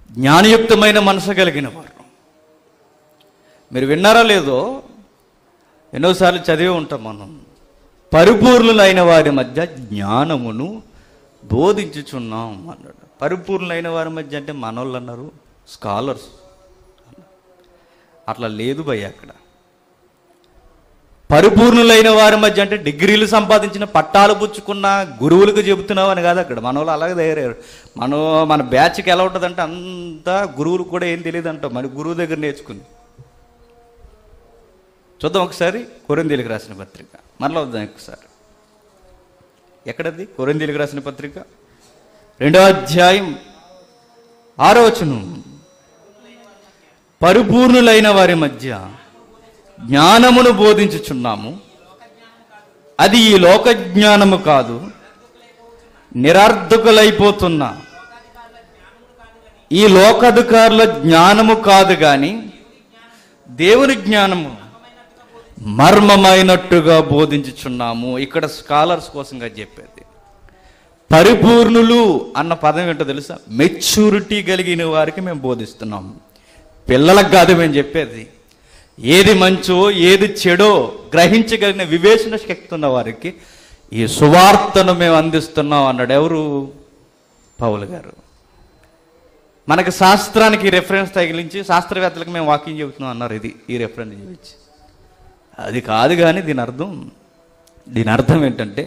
జ్ఞానయుక్తమైన మనసు కలిగిన వారు. మీరు విన్నారా లేదో, ఎన్నోసార్లు చదివి ఉంటాం మనం. పరిపూర్ణులైన వారి మధ్య జ్ఞానమును బోధించుచున్నాం అన్నాడు. పరిపూర్ణులైన వారి మధ్య అంటే మనోళ్ళు అన్నారు, స్కాలర్స్. అట్లా లేదు భయ్య. అక్కడ పరిపూర్ణులైన వారి మధ్య అంటే డిగ్రీలు సంపాదించిన పట్టాలు పుచ్చుకున్న గురువులకు చెబుతున్నావు అని కాదు. అక్కడ మన వాళ్ళు అలాగే తయారయ్యారు. మన బ్యాచ్కి ఎలా ఉంటుందంటే అంతా గురువులు కూడా ఏం తెలియదు అంటాం, మరి గురువు దగ్గర నేర్చుకుని. చూద్దాం ఒకసారి కొరింథీయులకు రాసిన పత్రిక, మరలా వద్దాం ఒకసారి. ఎక్కడది? కొరింథీయులకు రాసిన పత్రిక 2వ అధ్యాయం 6వ వచనం. పరిపూర్ణులైన వారి మధ్య జ్ఞానమును బోధించుచున్నాము, అది ఈ లోక జ్ఞానము కాదు, నిరర్ధకులైపోతున్న ఈ లోకాధికారుల జ్ఞానము కాదు గాని దేవుని జ్ఞానము మర్మమైనట్టుగా బోధించుచున్నాము. ఇక్కడ స్కాలర్స్ కోసంగా చెప్పేది. పరిపూర్ణులు అన్న పదం ఏంటో తెలుసా? మెచ్యూరిటీ కలిగిన వారికి మేము బోధిస్తున్నాము, పిల్లలకు కాదు మేము చెప్పేది. ఏది మంచో ఏది చెడో గ్రహించగలిగిన వివేచన శక్తి ఉన్న వారికి ఈ సువార్తను మేము అందిస్తున్నాం అన్నాడు. ఎవరు? పౌలు గారు. మనకి శాస్త్రానికి రెఫరెన్స్ తగిలించి శాస్త్రవేత్తలకు మేము వాక్యం చెబుతున్నాం అన్నారు. ఇది ఈ రెఫరెన్స్ చూపించి అది కాదు. కానీ దీని అర్థం ఏంటంటే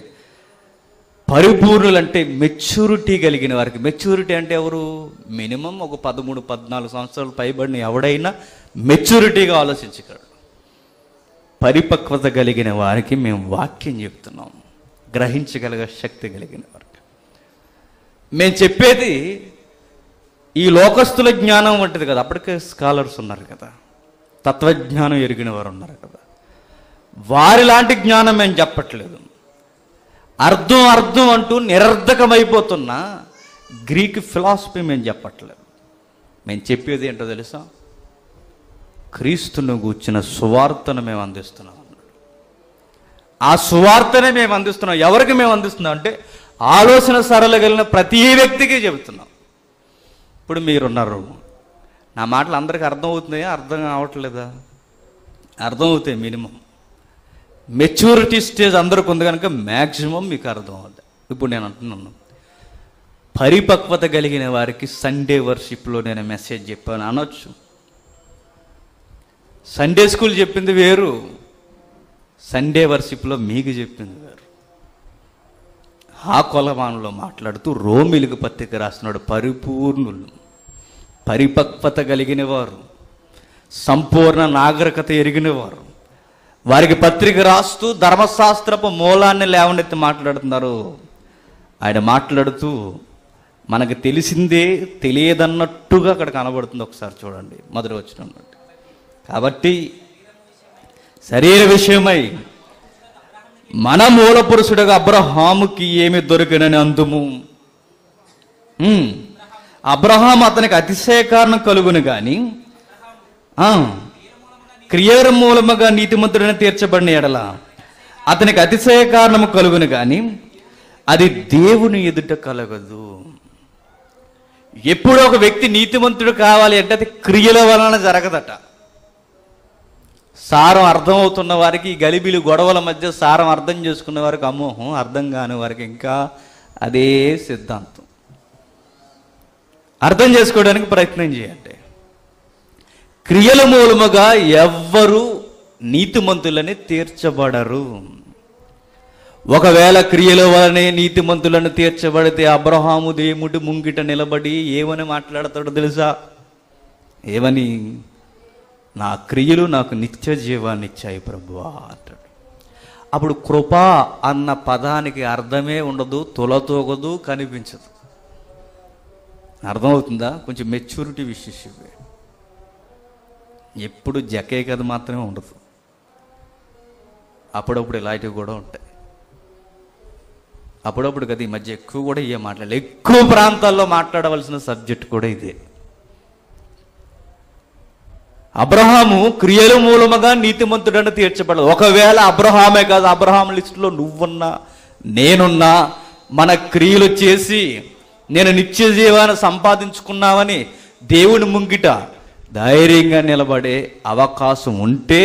పరిపూర్ణులంటే మెచ్యూరిటీ కలిగిన వారికి. మెచ్యూరిటీ అంటే ఎవరు? మినిమం ఒక 13-14 సంవత్సరాలు పైబడిన ఎవడైనా మెచ్యూరిటీగా ఆలోచించగలడు. పరిపక్వత కలిగిన వారికి మేము వాక్యం చెప్తున్నాం, గ్రహించగలిగే శక్తి కలిగిన వారికి. మేము చెప్పేది ఈ లోకస్తుల జ్ఞానం వంటిది కదా. అప్పటికే స్కాలర్స్ ఉన్నారు కదా, తత్వజ్ఞానం ఎరిగిన వారు ఉన్నారు కదా. వారి లాంటి జ్ఞానం మేము చెప్పట్లేదు. అర్థం అంటూ నిరర్ధకమైపోతున్న గ్రీక్ ఫిలాసఫీ మేము చెప్పట్లేదు. మేము చెప్పేది ఏంటో తెలుసా? క్రీస్తును గూర్చిన సువార్తను మేము అందిస్తున్నాం అన్నాడు. ఆ సువార్తనే మేము అందిస్తున్నాం. ఎవరికి మేము అందిస్తున్నాం అంటే ఆలోచన సరళగలిగిన ప్రతి వ్యక్తికి చెబుతున్నాం. ఇప్పుడు మీరున్నారు, నా మాటలు అందరికీ అర్థం అవుతున్నాయా? అర్థం కావట్లేదా? అర్థం అవుతాయి. మినిమం మెచ్యూరిటీ స్టేజ్ అందరికి ఉంది కనుక మ్యాక్సిమం మీకు అర్థం అవుతుంది. ఇప్పుడు నేను అంటున్నాను, పరిపక్వత కలిగిన వారికి సండే వర్షిప్లో నేను మెసేజ్ చెప్పాను అనొచ్చు. సండే స్కూల్ చెప్పింది వేరు, సండే వర్షిప్లో మీకు చెప్పింది వేరు. ఆ కొలమానంలో మాట్లాడుతూ రోమిలకు పత్రిక రాస్తున్నాడు. పరిపూర్ణులు, పరిపక్వత కలిగిన వారు, సంపూర్ణ నాగరికత ఎరిగిన వారు, వారికి పత్రిక రాస్తూ ధర్మశాస్త్రపు మూలాన్ని లేవనెత్తి మాట్లాడుతున్నారు. ఆయన మాట్లాడుతూ మనకు తెలిసిందే తెలియదన్నట్టుగా అక్కడ కనబడుతుంది. ఒకసారి చూడండి, మొదటి వచనం నుండి. కాబట్టి శరీర విషయమై మన మూల పురుషుడుగా అబ్రహాముకి ఏమి దొరికినని అందుము. అబ్రహాం అతనికి అతిశయ కారణం కలుగును గాని క్రియల మూలముగా నీతిమంతుడని తీర్చబడిన ఎడల అతనికి అతిశయ కారణము కలుగును గాని అది దేవుని ఎదుట కలగదు. ఎప్పుడో ఒక వ్యక్తి నీతిమంతుడు కావాలి అంటే అది క్రియల వలన జరగదట. సారం అర్థమవుతున్న వారికి, ఈ గలిబిలి గొడవల మధ్య సారం అర్థం చేసుకున్న వారికి అమోహం, అర్థం కాని వారికి ఇంకా అదే సిద్ధాంతం. అర్థం చేసుకోవడానికి ప్రయత్నం చేయండి. క్రియల మూలముగా ఎవ్వరూ నీతిమంతులని తీర్చబడరు. ఒకవేళ క్రియల వలనే నీతిమంతులను తీర్చబడితే అబ్రహాము దేవుడి ముంగిట నిలబడి ఏమని మాట్లాడతాడో తెలుసా? ఏమని? నా క్రియలు నాకు నిత్య జీవాన్ని ఇచ్చాయి ప్రభువా అంటాడు. అప్పుడు కృప అన్న పదానికి అర్థమే ఉండదు, తొలతూగదు, కనిపించదు. అర్థమవుతుందా? కొంచెం మెచ్యూరిటీ విశేషమే. ఎప్పుడు జకే కథ మాత్రమే ఉండదు, అప్పుడప్పుడు ఇలాంటివి కూడా ఉంటాయి. అప్పుడప్పుడు కదా, ఈ మధ్య ఎక్కువ కూడా ఇవే మాట్లాడాలి. ఎక్కువ ప్రాంతాల్లో మాట్లాడవలసిన సబ్జెక్ట్ కూడా ఇదే. అబ్రహాము క్రియల మూలముగా నీతిమంతుడని తీర్చబడదు. ఒకవేళ అబ్రహామే కాదు, అబ్రహాం లిస్టులో నువ్వున్నా నేనున్నా మన క్రియలు చేసి నేను నిత్య జీవాన్ని సంపాదించుకున్నామని దేవుని ముంగిట ధైర్యంగా నిలబడే అవకాశం ఉంటే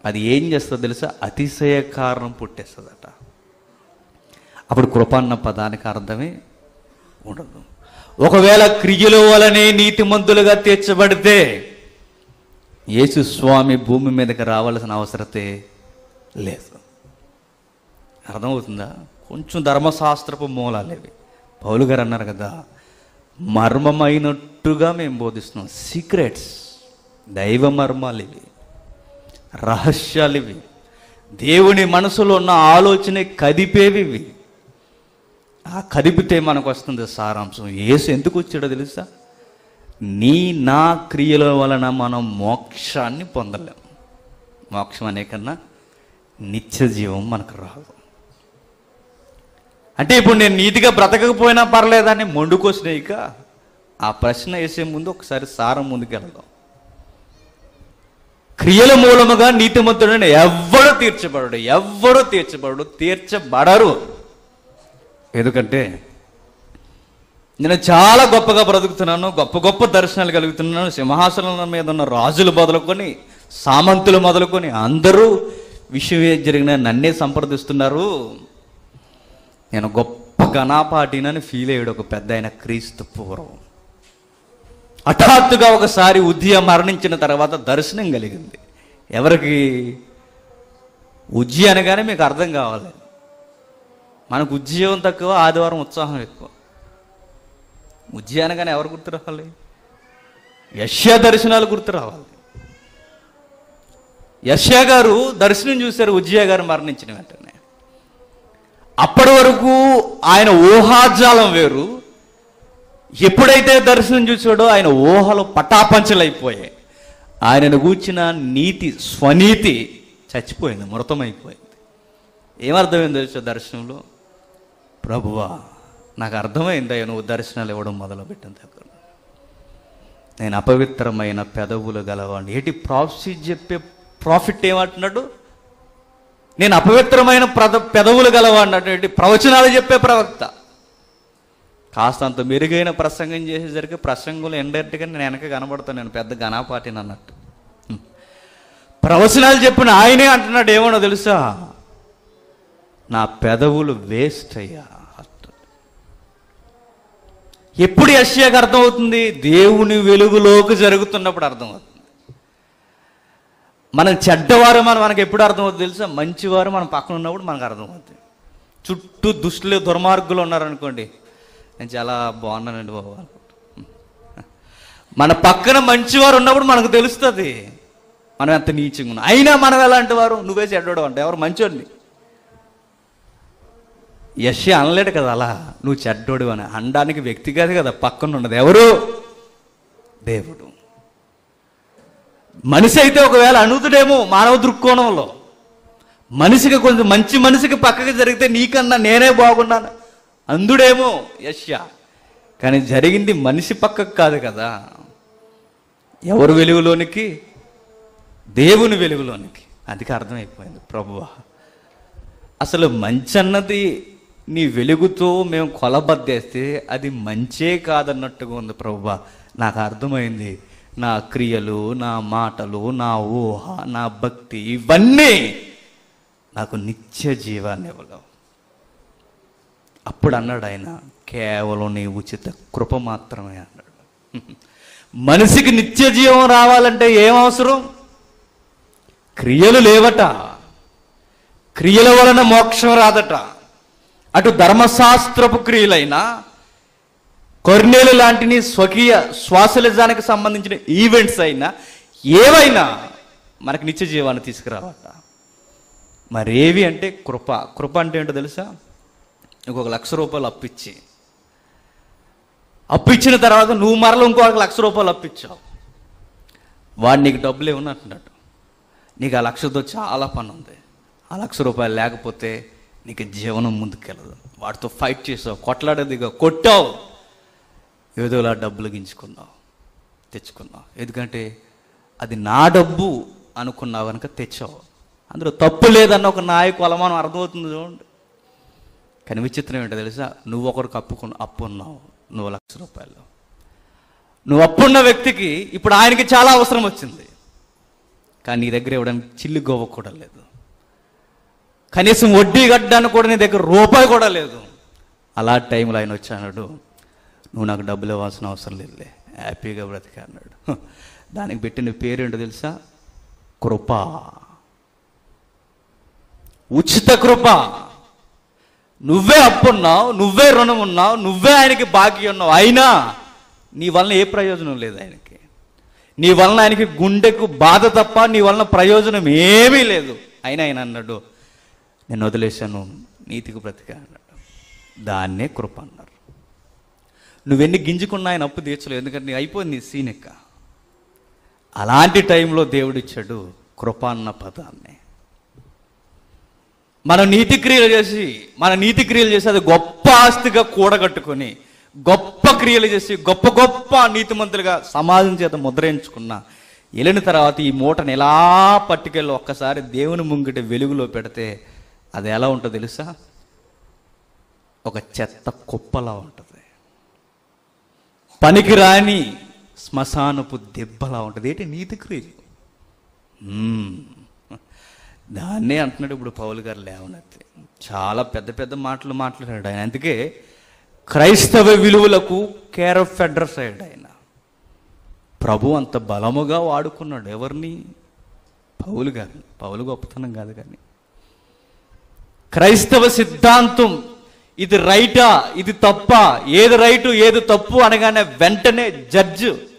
అది ఏం చేస్తుందో తెలుసా? అతిశయ కారణం పుట్టేస్తుందట. అప్పుడు కృప అన్న పదానికి అర్థమే ఉండదు. ఒకవేళ క్రియల వలనే నీతిమంతులుగా తీర్చబడితే యేసు స్వామి భూమి మీదకి రావాల్సిన అవసరతే లేదు. అర్థమవుతుందా? కొంచెం ధర్మశాస్త్రపు మూలాలేవి. పౌలు గారు అన్నారు కదా, మర్మమైనట్టుగా మేము బోధిస్తున్నాం. సీక్రెట్స్, దైవ మర్మాలు ఇవి, రహస్యాలు ఇవి, దేవుని మనసులో ఉన్న ఆలోచన కదిపేవి ఇవి. ఆ కదిపితే మనకు వస్తుంది సారాంశం. యేసు ఎందుకు వచ్చాడో తెలుసా? నా క్రియల వలన మనం మోక్షాన్ని పొందలేం. మోక్షం అనే కన్నా నిత్య జీవం మనకు రాదు. అంటే ఇప్పుడు నేను నీతిగా బ్రతకకపోయినా పర్లేదని మొండుకొచ్చినాయిక ఆ ప్రశ్న వేసే ముందు ఒకసారి సారం ముందుకెళ్దాం. క్రియల మూలముగా నీతిమంతుడని ఎవ్వడూ తీర్చబడరు, తీర్చబడరు. ఎందుకంటే నేను చాలా గొప్పగా బ్రతుకుతున్నాను, గొప్ప దర్శనాలు కలుగుతున్నాను, సింహాసనం మీద ఉన్న రాజులు మొదలుకొని సామంతులు మొదలుకొని అందరూ విషయం ఏది జరిగినా నన్నే సంప్రదిస్తున్నారు, నేను గొప్ప ఘనాపాటినని ఫీల్ అయ్యాడు ఒక పెద్ద ఆయన క్రీస్తు పూర్వం. హఠాత్తుగా ఒకసారి ఉజ్జియా మరణించిన తర్వాత దర్శనం కలిగింది. ఎవరికి? ఉజ్జియా అనగానే మీకు అర్థం కావాలి, మనకు ఉజ్జీవం తక్కువ, ఆదివారం ఉత్సాహం ఎక్కువ. ఉజ్జియా అనగానే ఎవరు గుర్తు రావాలి? యెషయా దర్శనాలు గుర్తు రావాలి. యెషయా గారు దర్శనం చూశారు ఉజ్జియా గారు మరణించిన వెంటనే. అప్పటి వరకు ఆయన ఊహాజాలం వేరు. ఎప్పుడైతే దర్శనం చూసాడో ఆయన ఊహలు పటాపంచలైపోయాయి. ఆయనను గూర్చిన నీతి, స్వనీతి చచ్చిపోయింది, మృతమైపోయింది. ఏమర్థమైంది తెలుసా దర్శనంలో? ప్రభువా, నాకు అర్థమైందయ్యా నువ్వు దర్శనాలు ఇవ్వడం మొదలుపెట్టిన దగ్గర నేను అపవిత్రమైన పెదవులు గలవాడిని. ఏంటి ప్రాఫెసీ చెప్పే ప్రాఫిట్ ఏమంటున్నాడు? నేను అపవిత్రమైన పెదవులు గలవాడినట్టు. ఏంటి? ప్రవచనాలు చెప్పే ప్రవక్త. కాస్తంత మెరుగైన ప్రసంగం చేసేసరికి ప్రసంగంలో ఇండైరెక్ట్గా నేను వెనక కనబడతాను, నేను పెద్ద ఘనాపాటిని అన్నట్టు. ప్రవచనాలు చెప్పిన ఆయనే అంటున్నాడు ఏమన్నా తెలుసా? నా పెదవులు వేస్ట్ అయ్యా. ఎప్పుడు యెషయాకు అర్థమవుతుంది? దేవుని వెలుగులోకి జరుగుతున్నప్పుడు అర్థమవుతుంది. మనం చెడ్డవారు మనకు ఎప్పుడు అర్థమవుతుంది తెలుసా? మంచివారు మన పక్కన ఉన్నప్పుడు మనకు అర్థమవుతుంది. చుట్టూ దుష్టులు, దుర్మార్గులు ఉన్నారనుకోండి, నేను చాలా బాగున్నానండి బాబు అనుకుంటా. మన పక్కన మంచివారు ఉన్నప్పుడు మనకు తెలుస్తుంది మనం ఎంత నీచంగా ఉన్నాం. అయినా మనం ఎలాంటి వారు? నువ్వే చెడ్డోడు అంటే ఎవరు మంచోడిని? యెషయా అనలేడు కదా అలా, నువ్వు చెడ్డోడు అని అనడానికి వ్యక్తి కాదు కదా, పక్కన ఉన్నది ఎవరు? దేవుడు. మనిషి అయితే ఒకవేళ అనుతుడేమో మానవ దృక్కోణంలో. మనిషికి కొంచెం మంచి మనిషికి పక్కకి జరిగితే నీకన్నా నేనే బాగున్నాను అందుడేమో యెషయా. కానీ జరిగింది మనిషి పక్కకు కాదు కదా. ఎవరు వెలుగులోనికి? దేవుని వెలుగులోనికి. అందుకే అర్థమైపోయింది, ప్రభువా అసలు మంచి అన్నది నీ వెలుగుతో మేము కొలబద్దేస్తే అది మంచే కాదన్నట్టుగా ఉంది ప్రభువా. నాకు అర్థమైంది, నా క్రియలు, నా మాటలు, నా ఊహ, నా భక్తి ఇవన్నీ నాకు నిత్య జీవాన్ని ఇవ్వలేవు. అప్పుడు అన్నాడు ఆయన, కేవలం నీ ఉచిత కృప మాత్రమే అన్నాడు. మనిషికి నిత్య జీవం రావాలంటే ఏం అవసరం? క్రియలు లేవట, క్రియల వలన మోక్షం రాదట. అటు ధర్మశాస్త్రపు క్రియలైనా, కొర్నేలు లాంటిని స్వకీయ శ్వాసలిజానికి సంబంధించిన ఈవెంట్స్ అయినా, ఏవైనా మనకు నిత్య జీవాన్ని తీసుకురావట. మరేవి అంటే కృప. కృప అంటే ఏంటో తెలుసా? ఇంకొక ₹1,00,000 అప్పిచ్చిన తర్వాత నువ్వు మరల ఇంకొక ₹1,00,000 అప్పిచ్చావు. వాడు నీకు డబ్బులు ఏమన్నా అంటున్నాడు, నీకు ఆ 1,00,000తో చాలా పని ఉంది, ఆ ₹1,00,000 లేకపోతే నీకు జీవనం ముందుకెళ్ళదు. వాటితో ఫైట్ చేసావు, కొట్లాడేదిగా కొట్టావు, ఏదోలా డబ్బులు గించుకున్నావు, తెచ్చుకున్నావు. ఎందుకంటే అది నా డబ్బు అనుకున్నావు కనుక తెచ్చావు. అందులో తప్పు లేదన్న ఒక నాయకు అలమానం అర్థమవుతుంది చూడండి. కానీ విచిత్రం ఏంటో తెలుసా? నువ్వు ఒకరికి అప్పు ఉన్నావు, నువ్వు ₹1,00,000. నువ్వు అప్పున్న వ్యక్తికి ఇప్పుడు ఆయనకి చాలా అవసరం వచ్చింది, కానీ నీ దగ్గర ఇవ్వడానికి చిల్లి గోవ కూడా లేదు, కనీసం వడ్డీ కట్టడానికి కూడా నీ దగ్గర రూపాయి కూడా లేదు. అలా టైంలో ఆయన వచ్చి అన్నాడు, నువ్వు నాకు డబ్బులు ఇవ్వాల్సిన అవసరం లేదులే, హ్యాపీగా బ్రతికా అన్నాడు. దానికి పెట్టిన పేరేంటో తెలుసా? కృప. ఉచిత కృప. నువ్వే అప్పున్నావు, నువ్వే రుణం ఉన్నావు, నువ్వే ఆయనకి బాకీ ఉన్నావు, అయినా నీ వలన ఏ ప్రయోజనం లేదు ఆయనకి. నీ వలన ఆయనకి గుండెకు బాధ తప్ప నీ వలన ప్రయోజనం ఏమీ లేదు. అయినా ఆయన అన్నాడు, నేను వదిలేశాను, నీతికి బ్రతికా అన్నాడు. దాన్నే కృప అన్నారు. నువ్వెన్ని గింజుకున్నా ఆయన అప్పు తీర్చలేవు, ఎందుకంటే అయిపోయింది నీ సీనెక్క. అలాంటి టైంలో దేవుడు ఇచ్చాడు కృప అన్న పదాన్ని. మన నీతి క్రియలు చేసి అది గొప్ప ఆస్తిగా కూడగట్టుకొని గొప్ప క్రియలు చేసి గొప్ప గొప్ప నీతిమంతులుగా సమాజం చేత ముద్రించుకున్న వెళ్ళిన తర్వాత ఈ మూటను ఎలా పట్టుకెళ్ళి ఒక్కసారి దేవుని ముంగిట వెలుగులో పెడితే అది ఎలా ఉంటుందో తెలుసా? ఒక చెత్త కుప్పలా ఉంటుంది, పనికిరాని శ్మశానపు దెబ్బలా ఉంటుంది. ఏంటి? నీతి క్రియలు. దాన్నే అంటున్నాడు ఇప్పుడు పౌలు గారు లేవనెత్తి. చాలా పెద్ద పెద్ద మాటలు మాట్లాడాడు ఆయన. అందుకే క్రైస్తవ విలువలకు కేర్ ఆఫ్ ఫెడరస్ అయ్యాడు ఆయన. ప్రభు అంత బలముగా వాడుకున్నాడు ఎవరిని? పౌలు గారిని. పౌలు గొప్పతనం కాదు, కానీ క్రైస్తవ సిద్ధాంతం ఇది రైటా ఇది తప్ప, ఏది రైటు ఏది తప్పు అనగానే వెంటనే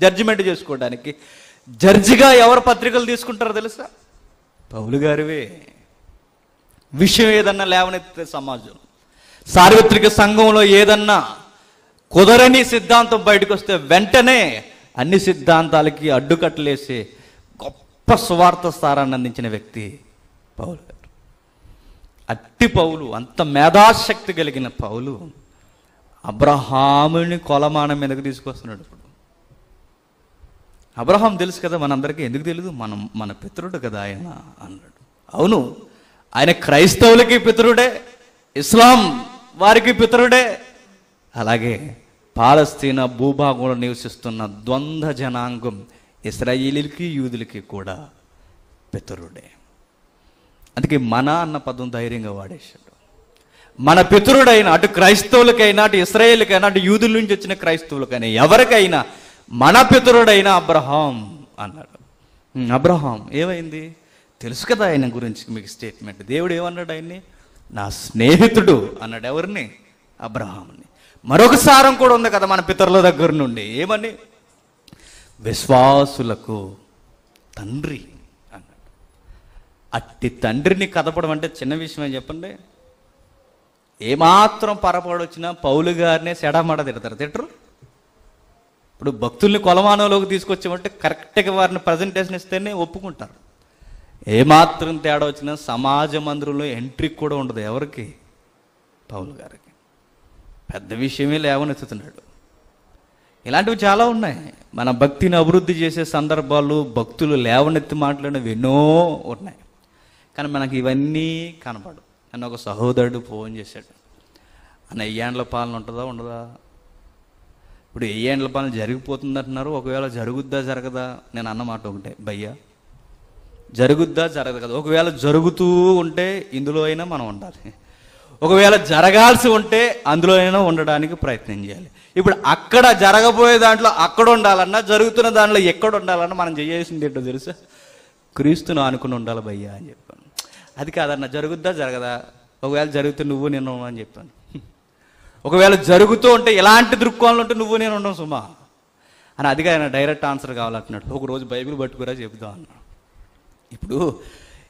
జడ్జిమెంట్ చేసుకోవడానికి జడ్జిగా ఎవరు పత్రికలు తీసుకుంటారో తెలుసా? పౌలు గారివే. విషయం ఏదన్నా లేవనెత్తే సమాజం, సార్వత్రిక సంఘంలో ఏదన్నా కుదరని సిద్ధాంతం బయటకు వస్తే వెంటనే అన్ని సిద్ధాంతాలకి అడ్డుకట్టలేసి గొప్ప సువార్త స్థానాన్ని అందించిన వ్యక్తి పౌలు గారు. అట్టి పౌలు, అంత మేధాశక్తి కలిగిన పౌలు అబ్రహాముని కొలమానం మీదకి తీసుకొస్తున్నాడు. ఇప్పుడు అబ్రహాం తెలుసు కదా మనందరికీ, ఎందుకు తెలియదు? మన పితరుడు కదా ఆయన అన్నాడు. అవును, ఆయన క్రైస్తవులకి పితరుడే, ఇస్లాం వారికి పితరుడే, అలాగే పాలస్తీనా భూభాగంలో నివసిస్తున్న ద్వంద్వ జనాంగం ఇశ్రాయేలీలకి యూదులకి కూడా పితరుడే. అందుకే మన అన్న పదం ధైర్యంగా వాడేశాడు. మన పితరుడైన అటు క్రైస్తవులకైనా అటు ఇశ్రాయేలుకైనా అటు యూదుల నుంచి వచ్చిన క్రైస్తవులకైనా ఎవరికైనా మన పితరుడైన అబ్రహాం అన్నాడు. అబ్రహాం ఏమైంది తెలుసు కదా ఆయన గురించి మీకు స్టేట్మెంట్. దేవుడు ఏమన్నాడు ఆయన్ని? నా స్నేహితుడు అన్నాడు. ఎవరిని? అబ్రహాంని. మరొక సారం కూడా ఉంది కదా మన పితరుల దగ్గర నుండి, ఏమని? విశ్వాసులకు తండ్రి అన్నాడు. అట్టి తండ్రిని కదపడం అంటే చిన్న విషయమే చెప్పండి. ఏమాత్రం పొరపాడొచ్చినా పౌలు గారినే సెడమడ తిట్టరు. ఇప్పుడు భక్తుల్ని కొలమానంలోకి తీసుకొచ్చామంటే కరెక్ట్గా వారిని ప్రజెంటేషన్ ఇస్తేనే ఒప్పుకుంటారు. ఏమాత్రం తేడా వచ్చినా సమాజ మందిరంలో ఎంట్రీ కూడా ఉండదు. ఎవరికి? పౌలు గారికి. పెద్ద విషయమే లేవనెత్తుతున్నాడు. ఇలాంటివి చాలా ఉన్నాయి. మన భక్తిని అభివృద్ధి చేసే సందర్భాలు, భక్తులు లేవనెత్తి మాట్లాడినవి ఎన్నో ఉన్నాయి, కానీ మనకి ఇవన్నీ కనపడవు. అని ఒక సహోదరుడు ఫోన్ చేశాడు, అన్న వెయ్యేండ్ల పాలన ఉంటుందా ఉండదా? ఇప్పుడు వెయ్యేండ్ల పాలన జరిగిపోతుంది అంటున్నారు, ఒకవేళ జరుగుద్దా జరగదా? నేను అన్నమాట ఒకటే, భయ్యా జరుగుద్దా జరగదు కదా. ఒకవేళ జరుగుతూ ఉంటే ఇందులో అయినా మనం ఉండాలి, ఒకవేళ జరగాల్సి ఉంటే అందులో అయినా ఉండడానికి ప్రయత్నం చేయాలి. ఇప్పుడు అక్కడ జరగబోయే దాంట్లో అక్కడ ఉండాలన్నా, జరుగుతున్న దాంట్లో ఎక్కడ ఉండాలన్నా మనం చేయాల్సింది ఏంటో తెలుసా? క్రీస్తును ఆనుకుని ఉండాలి భయ్యా అని చెప్పాను. అది కాదన్న జరుగుద్దా జరగదా? ఒకవేళ జరిగితే నువ్వు నేను అని చెప్పాను. ఒకవేళ జరుగుతూ ఉంటే ఎలాంటి దృక్కోణాలు ఉంటే నువ్వు నేను ఉండవు సుమా అని. అదిగా ఆయన డైరెక్ట్ ఆన్సర్ కావాలంటున్నాడు. ఒకరోజు బైబిల్ పట్టుకురా చెబుదాం అన్నాడు. ఇప్పుడు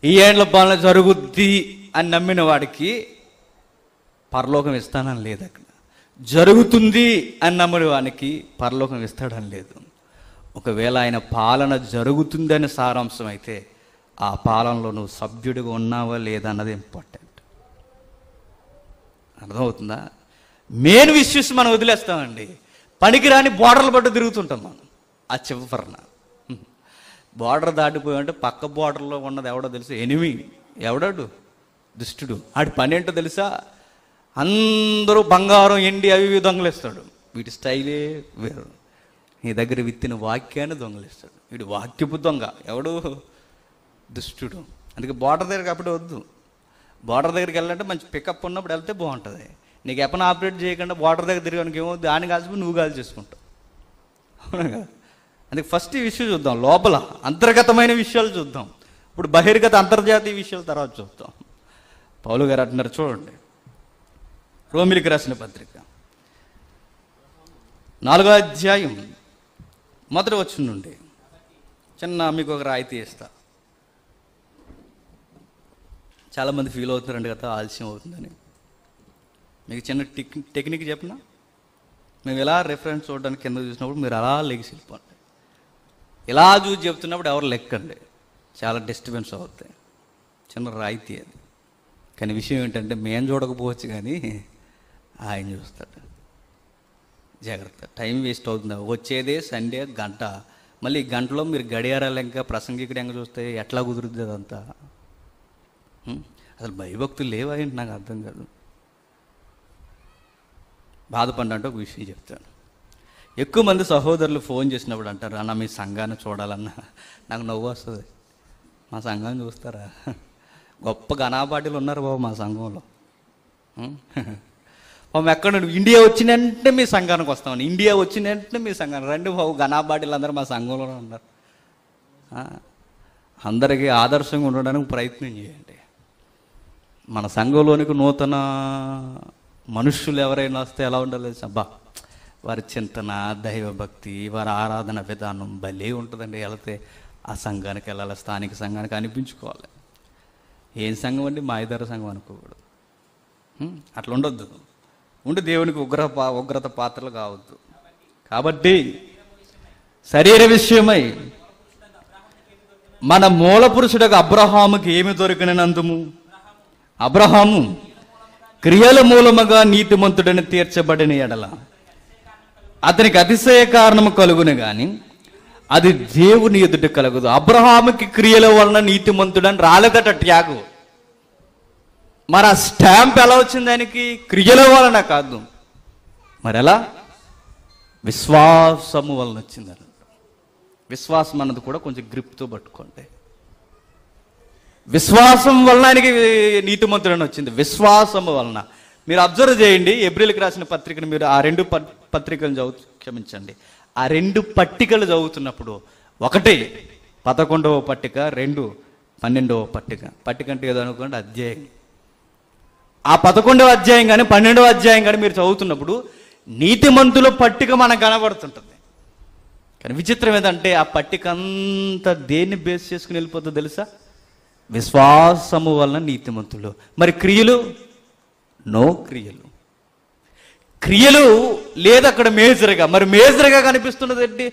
ఈ ఏండ్ల పాలన జరుగుద్ది అని నమ్మిన వాడికి పరలోకం ఇస్తానని లేదు. అక్కడ జరుగుతుంది అని నమ్మిన వానికి పరలోకం ఇస్తాడని లేదు. ఒకవేళ ఆయన పాలన జరుగుతుందని సారాంశం అయితే ఆ పాలనలో నువ్వు సభ్యుడిగా ఉన్నావా లేదా అన్నది ఇంపార్టెంట్. అర్థమవుతుందా? మెయిన్ విషయస్ మనం వదిలేస్తామండి. పనికిరాని బోర్డర్లు పట్టు తిరుగుతుంటాం మనం. ఆ చివరన బోర్డర్ దాటిపోయామంటే పక్క బోర్డర్లో ఉన్నది ఎవడో తెలుసు? ఎనిమి. ఎవడాడు? దుష్టుడు. ఆడి పని ఏంటో తెలుసా? అందరూ బంగారం ఎండి అవి దొంగలేస్తాడు. వీటి స్టైలే వేరు. నీ దగ్గర విత్తిన వాక్యాన్ని దొంగలిస్తాడు. వీడు వాక్యపు దొంగ. ఎవడు? దుష్టుడు. అందుకే బోర్డర్ దగ్గరికి అప్పుడు వద్దు. బోర్డర్ దగ్గరికి వెళ్ళాలంటే మంచి పికప్ ఉన్నప్పుడు వెళ్తే బాగుంటుంది. నీకు ఎప్పని ఆపరేట్ చేయకుండా బోర్డర్ దగ్గర తిరగడానికి ఏమో దాన్ని కాల్చుకుని నువ్వు కాల్ చేసుకుంటావు. అవునా కదా? అందుకే ఫస్ట్ ఈ విషయం చూద్దాం, లోపల అంతర్గతమైన విషయాలు చూద్దాం. ఇప్పుడు బహిర్గత అంతర్జాతీయ విషయాల తర్వాత చూద్దాం. పౌలు గారు అంటున్నారు చూడండి, రోమిలికి రాసిన పత్రిక 4వ అధ్యాయం మొదటి వచనం నుండి చిన్న మీకు ఒక రాయితీ ఇస్తా. చాలామంది ఫీల్ అవుతున్నారండి కదా ఆలస్యం అవుతుందని. మీకు చిన్న టెక్నిక్ చెప్పిన, మేము ఇలా రెఫరెన్స్ చూడడానికి కింద చూసినప్పుడు మీరు అలా లెగిసి వెళ్ళిపోండి. ఇలా చూసి చెప్తున్నప్పుడు ఎవరు లెక్కండి, చాలా డిస్టర్బెన్స్ అవుతాయి. చిన్న రాయితీ అది. కానీ విషయం ఏంటంటే మేము చూడకపోవచ్చు కానీ ఆయన చూస్తాడు. జాగ్రత్త, టైం వేస్ట్ అవుతుంది. వచ్చేదే సండే గంట, మళ్ళీ గంటలో మీరు గడియారాలు ఇంకా ప్రసంగికుడు ఇంకా చూస్తే ఎట్లా కుదురుద్ది అదంతా? అసలు భయభక్తులు లేవాయంటే నాకు అర్థం కాదు. బాధపడ్డంటే ఒక విషయం చెప్తాను. ఎక్కువ మంది సహోదరులు ఫోన్ చేసినప్పుడు అంటారు, అన్న మీ సంఘాన్ని చూడాలన్నా. నాకు నవ్వు వస్తుంది. మా సంఘాన్ని చూస్తారా? గొప్ప ఘనాపాటిలు ఉన్నారు బాబు మా సంఘంలో. బాబు ఎక్కడ ఇండియా వచ్చిన వెంటనే మీ సంఘానికి వస్తామని, ఇండియా వచ్చిన వెంటనే మీ సంఘానికి రండి బాబు, ఘనాపాటిలు అందరూ మా సంఘంలోనే ఉన్నారు. అందరికీ ఆదర్శంగా ఉండడానికి ప్రయత్నం చేయండి. మన సంఘంలోనికి నూతన మనుష్యులు ఎవరైనా వస్తే ఎలా ఉండాలి? అబ్బా, వారి చింతన, దైవభక్తి, వారి ఆరాధన విధానం భలే ఉంటుందండి. వెళితే ఆ సంఘానికి వెళ్ళాలి, స్థానిక సంఘానికి అనిపించుకోవాలి. ఏం సంఘం అండి? మా ఇద్దరు సంఘం అనుకోకూడదు. అట్లా ఉండొద్దు. ఉండి దేవునికి ఉగ్రత పాత్రలు కావద్దు. కాబట్టి శరీర విషయమై మన మూల పురుషుడికి అబ్రహాముకి ఏమి దొరికినందుము? అబ్రహాము క్రియల మూలముగా నీతిమంతుడని తీర్చబడిన ఎడల అతనికి అతిశయ కారణము కలుగును గాని అది దేవుని ఎదుట కలగదు. అబ్రహాముకి క్రియల వలన నీతిమంతుడని రాలేదట ట్యాగు. మరి ఆ స్టాంప్ ఎలా వచ్చింది ఆయనకి? క్రియల వలన కాదు, మరి ఎలా? విశ్వాసము వలన వచ్చింది అన్నట్టు. విశ్వాసం అన్నది కూడా కొంచెం గ్రిప్తో పట్టుకోండి. విశ్వాసం వలన ఆయనకి నీతిమంతుడని వచ్చింది. విశ్వాసము వలన. మీరు అబ్జర్వ్ చేయండి, ఏప్రిల్కి రాసిన పత్రికను మీరు ఆ 2 పత్రికలు క్షమించండి, ఆ 2 పట్టికలు చదువుతున్నప్పుడు, 1 11వ పట్టిక, 2 12వ పట్టిక. పట్టిక అంటే ఏదో అనుకోండి, అధ్యాయం. ఆ 11వ అధ్యాయం కానీ 12వ అధ్యాయం కానీ మీరు చదువుతున్నప్పుడు నీతిమంతుల పట్టిక మనకు కనబడుతుంటుంది. కానీ విచిత్రం ఏంటంటే ఆ పట్టిక అంతా దేన్ని బేస్ చేసుకుని వెళ్ళిపోతుందో తెలుసా? విశ్వాసము వలన నీతిమంతులు. మరి క్రియలు? నో క్రియలు. క్రియలు లేదు అక్కడ మేజర్గా. మరి మేజర్గా కనిపిస్తున్నది ఏంటి?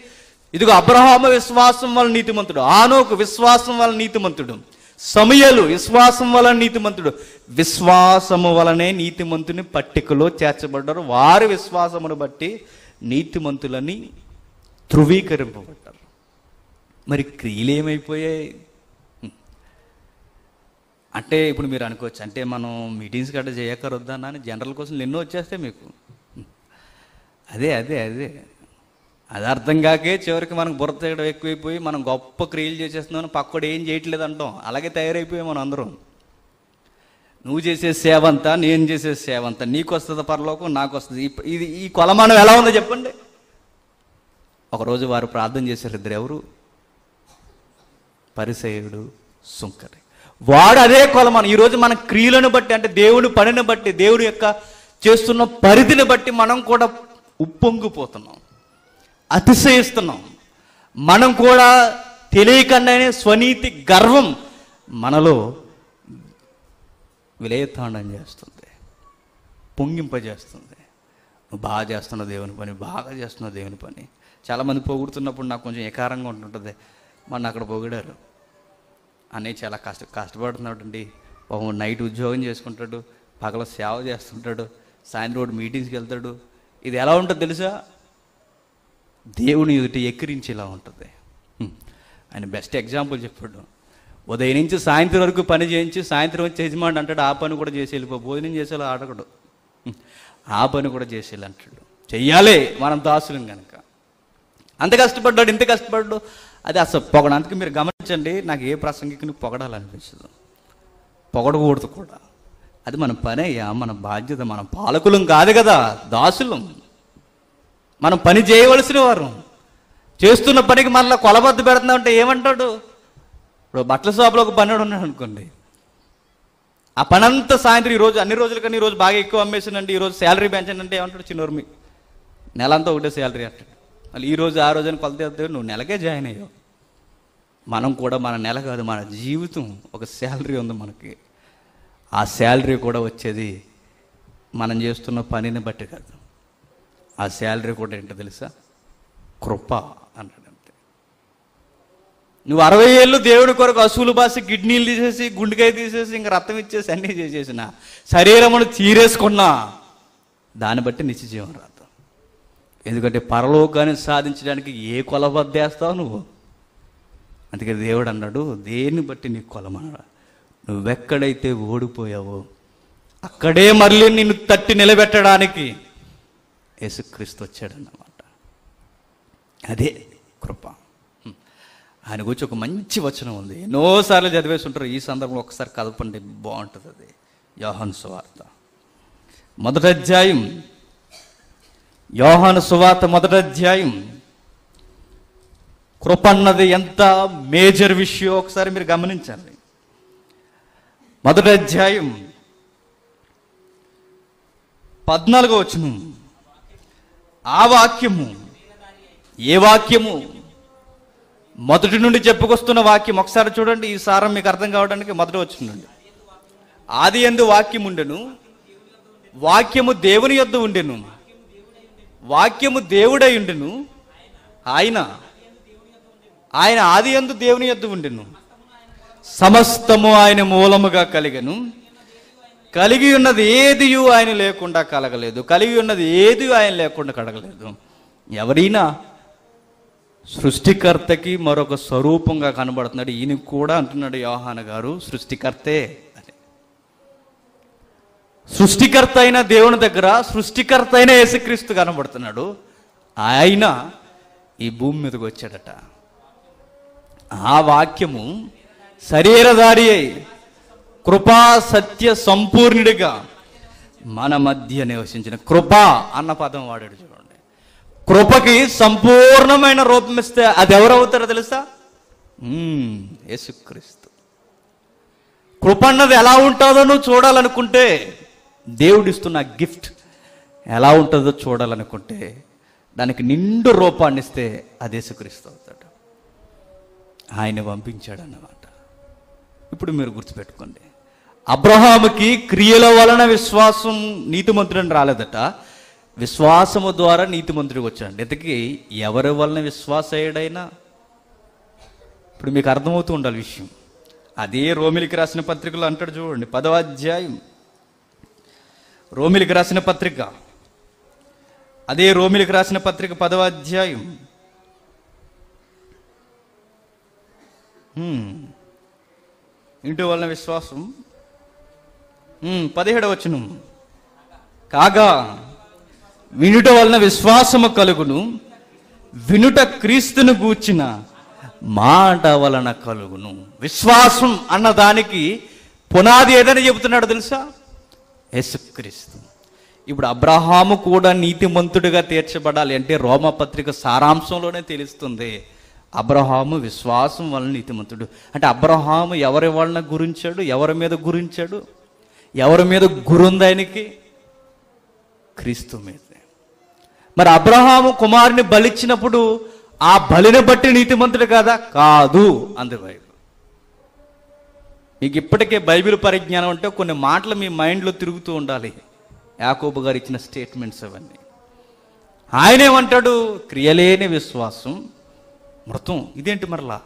ఇదిగో అబ్రహాము విశ్వాసం వలన నీతిమంతుడు, ఆనోకు విశ్వాసం వలన నీతిమంతుడు, సమూయేలు విశ్వాసం వలన నీతిమంతుడు. విశ్వాసము వలనే నీతిమంతుని పట్టికలో చేర్చబడ్డారు. వారి విశ్వాసమును బట్టి నీతిమంతులని ధృవీకరింపబడ్డారు. మరి క్రియలు ఏమైపోయాయి అంటే ఇప్పుడు మీరు అనుకోవచ్చు, అంటే మనం మీటింగ్స్ గట్రా చేయకరొద్దా అని జనరల్ కోసం ఎన్నో వచ్చేస్తే మీకు అదే అదే అదే అది అర్థం కాకే చివరికి మనకు బుర్ర తిరగడం ఎక్కువైపోయి మనం గొప్ప క్రియలు చేసేస్తున్నాం, పక్కడు ఏం చేయట్లేదు అంటాం. అలాగే తయారైపోయాం మనం అందరం. నువ్వు చేసే సేవ అంతా, నేను చేసే సేవ అంతా, నీకు వస్తుంది పరలోకం, నాకు వస్తుంది. ఇది ఈ కొలమానం ఎలా ఉందో చెప్పండి. ఒకరోజు వారు ప్రార్థన చేశారు ఇద్దరు. ఎవరు? పరిసయ్యుడు, సుంకరి. వాడు అదే కొలమానం. ఈరోజు మన క్రియలను బట్టి, అంటే దేవుడి పనిని బట్టి, దేవుడి యొక్క చేస్తున్న పరిధిని బట్టి మనం కూడా ఉప్పొంగిపోతున్నాం, అతిశయిస్తున్నాం. మనం కూడా తెలియకుండానే స్వనీతి గర్వం మనలో విలయతాండం చేస్తుంది, పొంగింపజేస్తుంది. నువ్వు బాగా చేస్తున్నావు దేవుని పని, బాగా చేస్తున్నావు దేవుని పని. చాలామంది పొగుడుతున్నప్పుడు నాకు కొంచెం ఎకారంగా ఉంటుంటుంది. మొన్న అక్కడ పొగిడారు, అన్నయ్య చాలా కష్టపడుతున్నాడండి పాపం, నైట్ ఉద్యోగం చేసుకుంటాడు, పగల సేవ చేస్తుంటాడు, సాయంత్రం మీటింగ్స్కి వెళ్తాడు. ఇది ఎలా ఉంటుంది తెలుసా? దేవుని ఎదుటి ఎక్కిరించేలా ఉంటుంది. ఆయన బెస్ట్ ఎగ్జాంపుల్ చెప్పాడు. ఉదయం నుంచి సాయంత్రం వరకు పని చేయించి సాయంత్రం వచ్చి యజమాని అంటాడు ఆ పని కూడా చేసి వెళ్ళిపో, భోజనం చేసేలా అడగడు, ఆ పని కూడా చేసేలా అంటాడు. చెయ్యాలి మనం దాసులం కనుక. అంత కష్టపడ్డాడు, ఇంత కష్టపడ్డాడు, అది అసలు పొగడానికి మీరు గమనించండి. నాకు ఏ ప్రసంగికుని పొగడాలనిపించదు, పొగడకూడదు కూడా. అది మన పని అయ్యా, మన బాధ్యత. మన పాలకులం కాదు కదా, దాసులం. మనం పని చేయవలసిన వారు. చేస్తున్న పనికి మనలో కొలబద్దు పెడుతున్నామంటే ఏమంటాడు? ఇప్పుడు బట్టల షాపులో ఒక పన్నోడు ఉన్నాడు అనుకోండి, ఆ పనంతా సాయంత్రం ఈరోజు అన్ని రోజుల కన్నా ఈరోజు బాగా ఎక్కువ అమ్మేసానండి, ఈరోజు శాలరీ పెంచండి అంటే ఏమంటాడు? చిన్నోర్మి నెలంతా ఒకటే శాలరీ అంటాడు. మళ్ళీ ఈ రోజు ఆ రోజు అని కొలత చేస్తాడు, నువ్వు నెలకే జాయిన్ అయ్యావు. మనం కూడా మన నెల కాదు, మన జీవితం ఒక శాలరీ ఉంది మనకి. ఆ శాలరీ కూడా వచ్చేది మనం చేస్తున్న పనిని బట్టి కాదు. ఆ శాలరీ కూడా ఏంటో తెలుసా? కృప అన్నాడు. అంతే. నువ్వు 60 ఏళ్ళు దేవుడి కొరకు అసూలు బాసి కిడ్నీలు తీసేసి గుండెకాయ తీసేసి ఇంకా రక్తం ఇచ్చేసి అన్నీ చేసేసిన శరీరమును తీరేసుకున్నా దాన్ని బట్టి నిత్య జీవం రాదు. ఎందుకంటే పరలోకాన్ని సాధించడానికి ఏ కొలబద్దేస్తావు నువ్వు? అందుకే దేవుడు అన్నాడు, దేన్ని బట్టి నీ కొలమన్నాడు. నువ్వెక్కడైతే ఓడిపోయావో అక్కడే మళ్ళీ నిన్ను తట్టి నిలబెట్టడానికి యేసుక్రీస్తు వచ్చాడన్నమాట. అదే కృప. ఆయన గురించి ఒక మంచి వచనం ఉంది, ఎన్నోసార్లు చదివేసి ఉంటారు. ఈ సందర్భంలో ఒకసారి కదపండి, బాగుంటుంది. అది యోహాను సువార్త 1వ అధ్యాయం. యోహాను సువార్త 1వ అధ్యాయం. కృప అన్నది ఎంత మేజర్ విషయం ఒకసారి మీరు గమనించాలి. 1వ అధ్యాయం 14వ వచనం. ఆ వాక్యము, ఏ వాక్యము? మొదటి నుండి చెప్పుకొస్తున్న వాక్యం. ఒకసారి చూడండి, ఈ సారం మీకు అర్థం కావడానికి. మొదటి వచనం నుండి, ఆది యందు వాక్యం ఉండెను, వాక్యము దేవుని యొద్ద ఉండెను, వాక్యము దేవుడై ఉండెను, ఆయన ఆది యందు దేవుని యొద్ద ఉండెను, సమస్తము ఆయన మూలముగా కలిగెను, కలిగి ఉన్నది ఏది ఆయన లేకుండా కలగలేదు, కలిగి ఉన్నది ఏది ఆయన లేకుండా కలగలేదు. ఎవరైనా సృష్టికర్తకి మరొక స్వరూపంగా కనబడుతున్నాడు. ఈయన కూడా అంటున్నాడు యోహాను గారు, సృష్టికర్తే అని. సృష్టికర్త అయిన దేవుని దగ్గర సృష్టికర్త అయిన యేసుక్రీస్తు కనబడుతున్నాడు. ఆయన ఈ భూమి మీదకి వచ్చాడట. ఆ వాక్యము శరీరధారి అయి కృపా సత్య సంపూర్ణుడిగా మన మధ్య నివసించిన. కృప అన్న పదం వాడాడు చూడండి. కృపకి సంపూర్ణమైన రూపం ఇస్తే అది ఎవరవుతారో తెలుసా? యేసుక్రీస్తు. కృప అన్నది ఎలా ఉంటుందో నువ్వు చూడాలనుకుంటే, దేవుడిస్తున్న గిఫ్ట్ ఎలా ఉంటుందో చూడాలనుకుంటే, దానికి నిండు రూపాన్ని ఇస్తే అది యేసుక్రీస్తు అవుతాడు. ఆయన పంపించాడు అన్నమాట. ఇప్పుడు మీరు గుర్తుపెట్టుకోండి, అబ్రహాముకి క్రియల వలన విశ్వాసం నీతిమంతుడని రాలేదట, విశ్వాసము ద్వారా నీతిమంతుడికి వచ్చాడు. ఇంతకీ ఎవరి వలన విశ్వాసయుడైనా? ఇప్పుడు మీకు అర్థమవుతూ ఉండాలి విషయం. అదే రోమిలికి రాసిన పత్రికలో అంటాడు చూడండి, 10వ అధ్యాయం. రోమిలికి రాసిన పత్రిక, అదే రోమిలికి రాసిన పత్రిక 10వ అధ్యాయం. ఇంటి వలన విశ్వాసం. 17వ వచనం. కాగా వినుట వలన విశ్వాసము కలుగును, వినుట క్రీస్తును గూర్చిన మాట వలన కలుగును. విశ్వాసం అన్నదానికి పునాది ఏదని చెబుతున్నాడు తెలుసా? యేసుక్రీస్తు. ఇప్పుడు అబ్రహాము కూడా నీతిమంతుడిగా తీర్చబడాలి అంటే రోమపత్రిక సారాంశంలోనే తెలుస్తుంది. అబ్రహాము విశ్వాసం వలన నీతిమంతుడు అంటే అబ్రహాము ఎవరి వలన గురించాడు? ఎవరి మీద గురించాడు? ఎవరి మీద గురుంది ఆయనకి? క్రీస్తు మీద. మరి అబ్రహాము కుమారుని బలిచ్చినప్పుడు ఆ బలిని బట్టి నీతిమంతుడు కాదా? కాదు అంది బైబిల్. మీకు ఇప్పటికే బైబిల్ పరిజ్ఞానం అంటే కొన్ని మాటలు మీ మైండ్లో తిరుగుతూ ఉండాలి. యాకోబు గారు ఇచ్చిన స్టేట్మెంట్స్ అవన్నీ. ఆయనేమంటాడు? క్రియలేని విశ్వాసం మృతం. ఇదేంటి మరలా?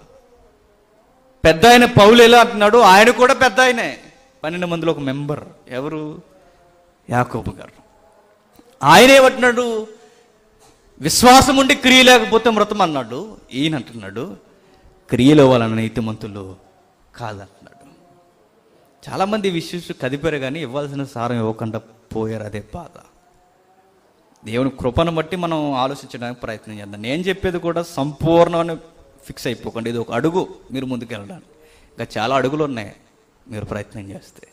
పెద్ద ఆయన పౌలు ఎలా అంటున్నాడు? ఆయన కూడా పెద్ద ఆయనే, 12 మందిలో ఒక మెంబర్. ఎవరు? యాకోబు గారు. ఆయనేమంటున్నాడు? విశ్వాసం ఉండి క్రియ లేకపోతే మృతం అన్నాడు. ఈయన అంటున్నాడు క్రియల వలన నీతిమంతులు కాదంటున్నాడు. చాలామంది విశ్వాసం కదిపారు కానీ ఇవ్వాల్సిన సారం ఇవ్వకుండా పోయారు. అదే బాధ. దేవుని కృపను బట్టి మనం ఆలోచించడానికి ప్రయత్నం చేద్దాం. నేను చెప్పేది కూడా సంపూర్ణమని ఫిక్స్ అయిపోకండి. ఇది ఒక అడుగు మీరు ముందుకు వెళ్ళడానికి. ఇంకా చాలా అడుగులు ఉన్నాయి మీరు ప్రయత్నం చేస్తే.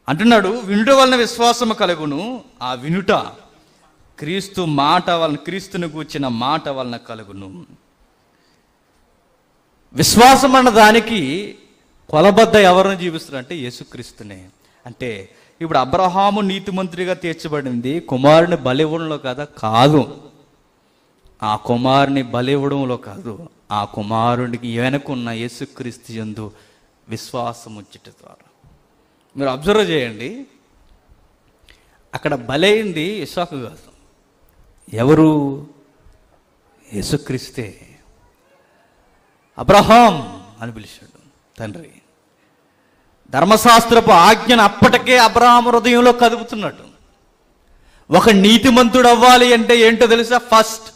అంటున్నాడు, వినుట వలన విశ్వాసము కలుగును, ఆ వినుట క్రీస్తు మాట వలన, క్రీస్తుని కూర్చిన మాట వలన కలుగును. విశ్వాసం అన్న దానికి కొలబద్ద ఎవరిని జీవిస్తున్నారంటే యేసుక్రీస్తునే. అంటే ఇప్పుడు అబ్రహాము నీతిమంతుడిగా తీర్చబడింది కుమారుని బలివ్వడంలో కదా? కాదు. ఆ కుమారుని బలివ్వడంలో కాదు, ఆ కుమారునికి వెనకున్న యేసుక్రీస్తు యందు విశ్వాసం ఉంచుట ద్వారా. మీరు అబ్జర్వ్ చేయండి, అక్కడ బలైంది ఇస్సాకు కాదు. ఎవరు? యేసుక్రీస్తే. అబ్రహాం అని పిలిచాడు తండ్రి. ధర్మశాస్త్రపు ఆజ్ఞను అప్పటికే అబ్రహాం హృదయంలో కదుపుతున్నాడు. ఒక నీతిమంతుడు అవ్వాలి అంటే ఏంటో తెలుసా? ఫస్ట్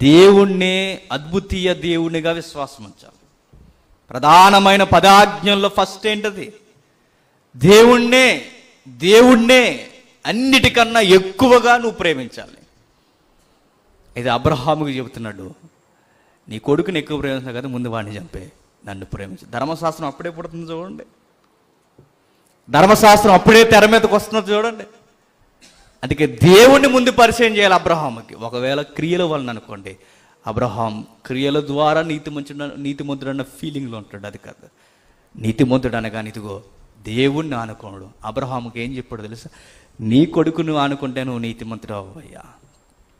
దేవుణ్ణే అద్భుతీయ దేవునిగా విశ్వాసం ఉంచాలి. ప్రధానమైన పదాజ్ఞల్లో ఫస్ట్ ఏంటది? దేవుణ్ణే అన్నిటికన్నా ఎక్కువగా నువ్వు ప్రేమించాలి. ఇది అబ్రహాముకి చెబుతున్నాడు. నీ కొడుకుని ఎక్కువ ప్రేమించాలి కదా, ముందు వాడిని చంపే, నన్ను ప్రేమించు. ధర్మశాస్త్రం అప్పుడే పుడుతుంది చూడండి. ధర్మశాస్త్రం అప్పుడే తెర మీదకి వస్తున్నది చూడండి. అందుకే దేవుణ్ణి ముందు పరిచయం చేయాలి అబ్రహాముకి. ఒకవేళ క్రియల వలన అనుకోండి, అబ్రహాం క్రియల ద్వారా నీతిమంతుడు అన్న ఫీలింగ్లో ఉంటాడు. అది కాదు నీతిమంతుడు అనగానే. ఇదిగో దేవుణ్ణి ఆనుకోడు. అబ్రహాముకి ఏం చెప్పాడు తెలుసా? నీ కొడుకును ఆనుకుంటే నువ్వు నీతిమంతుడు అవ్వయ్యా.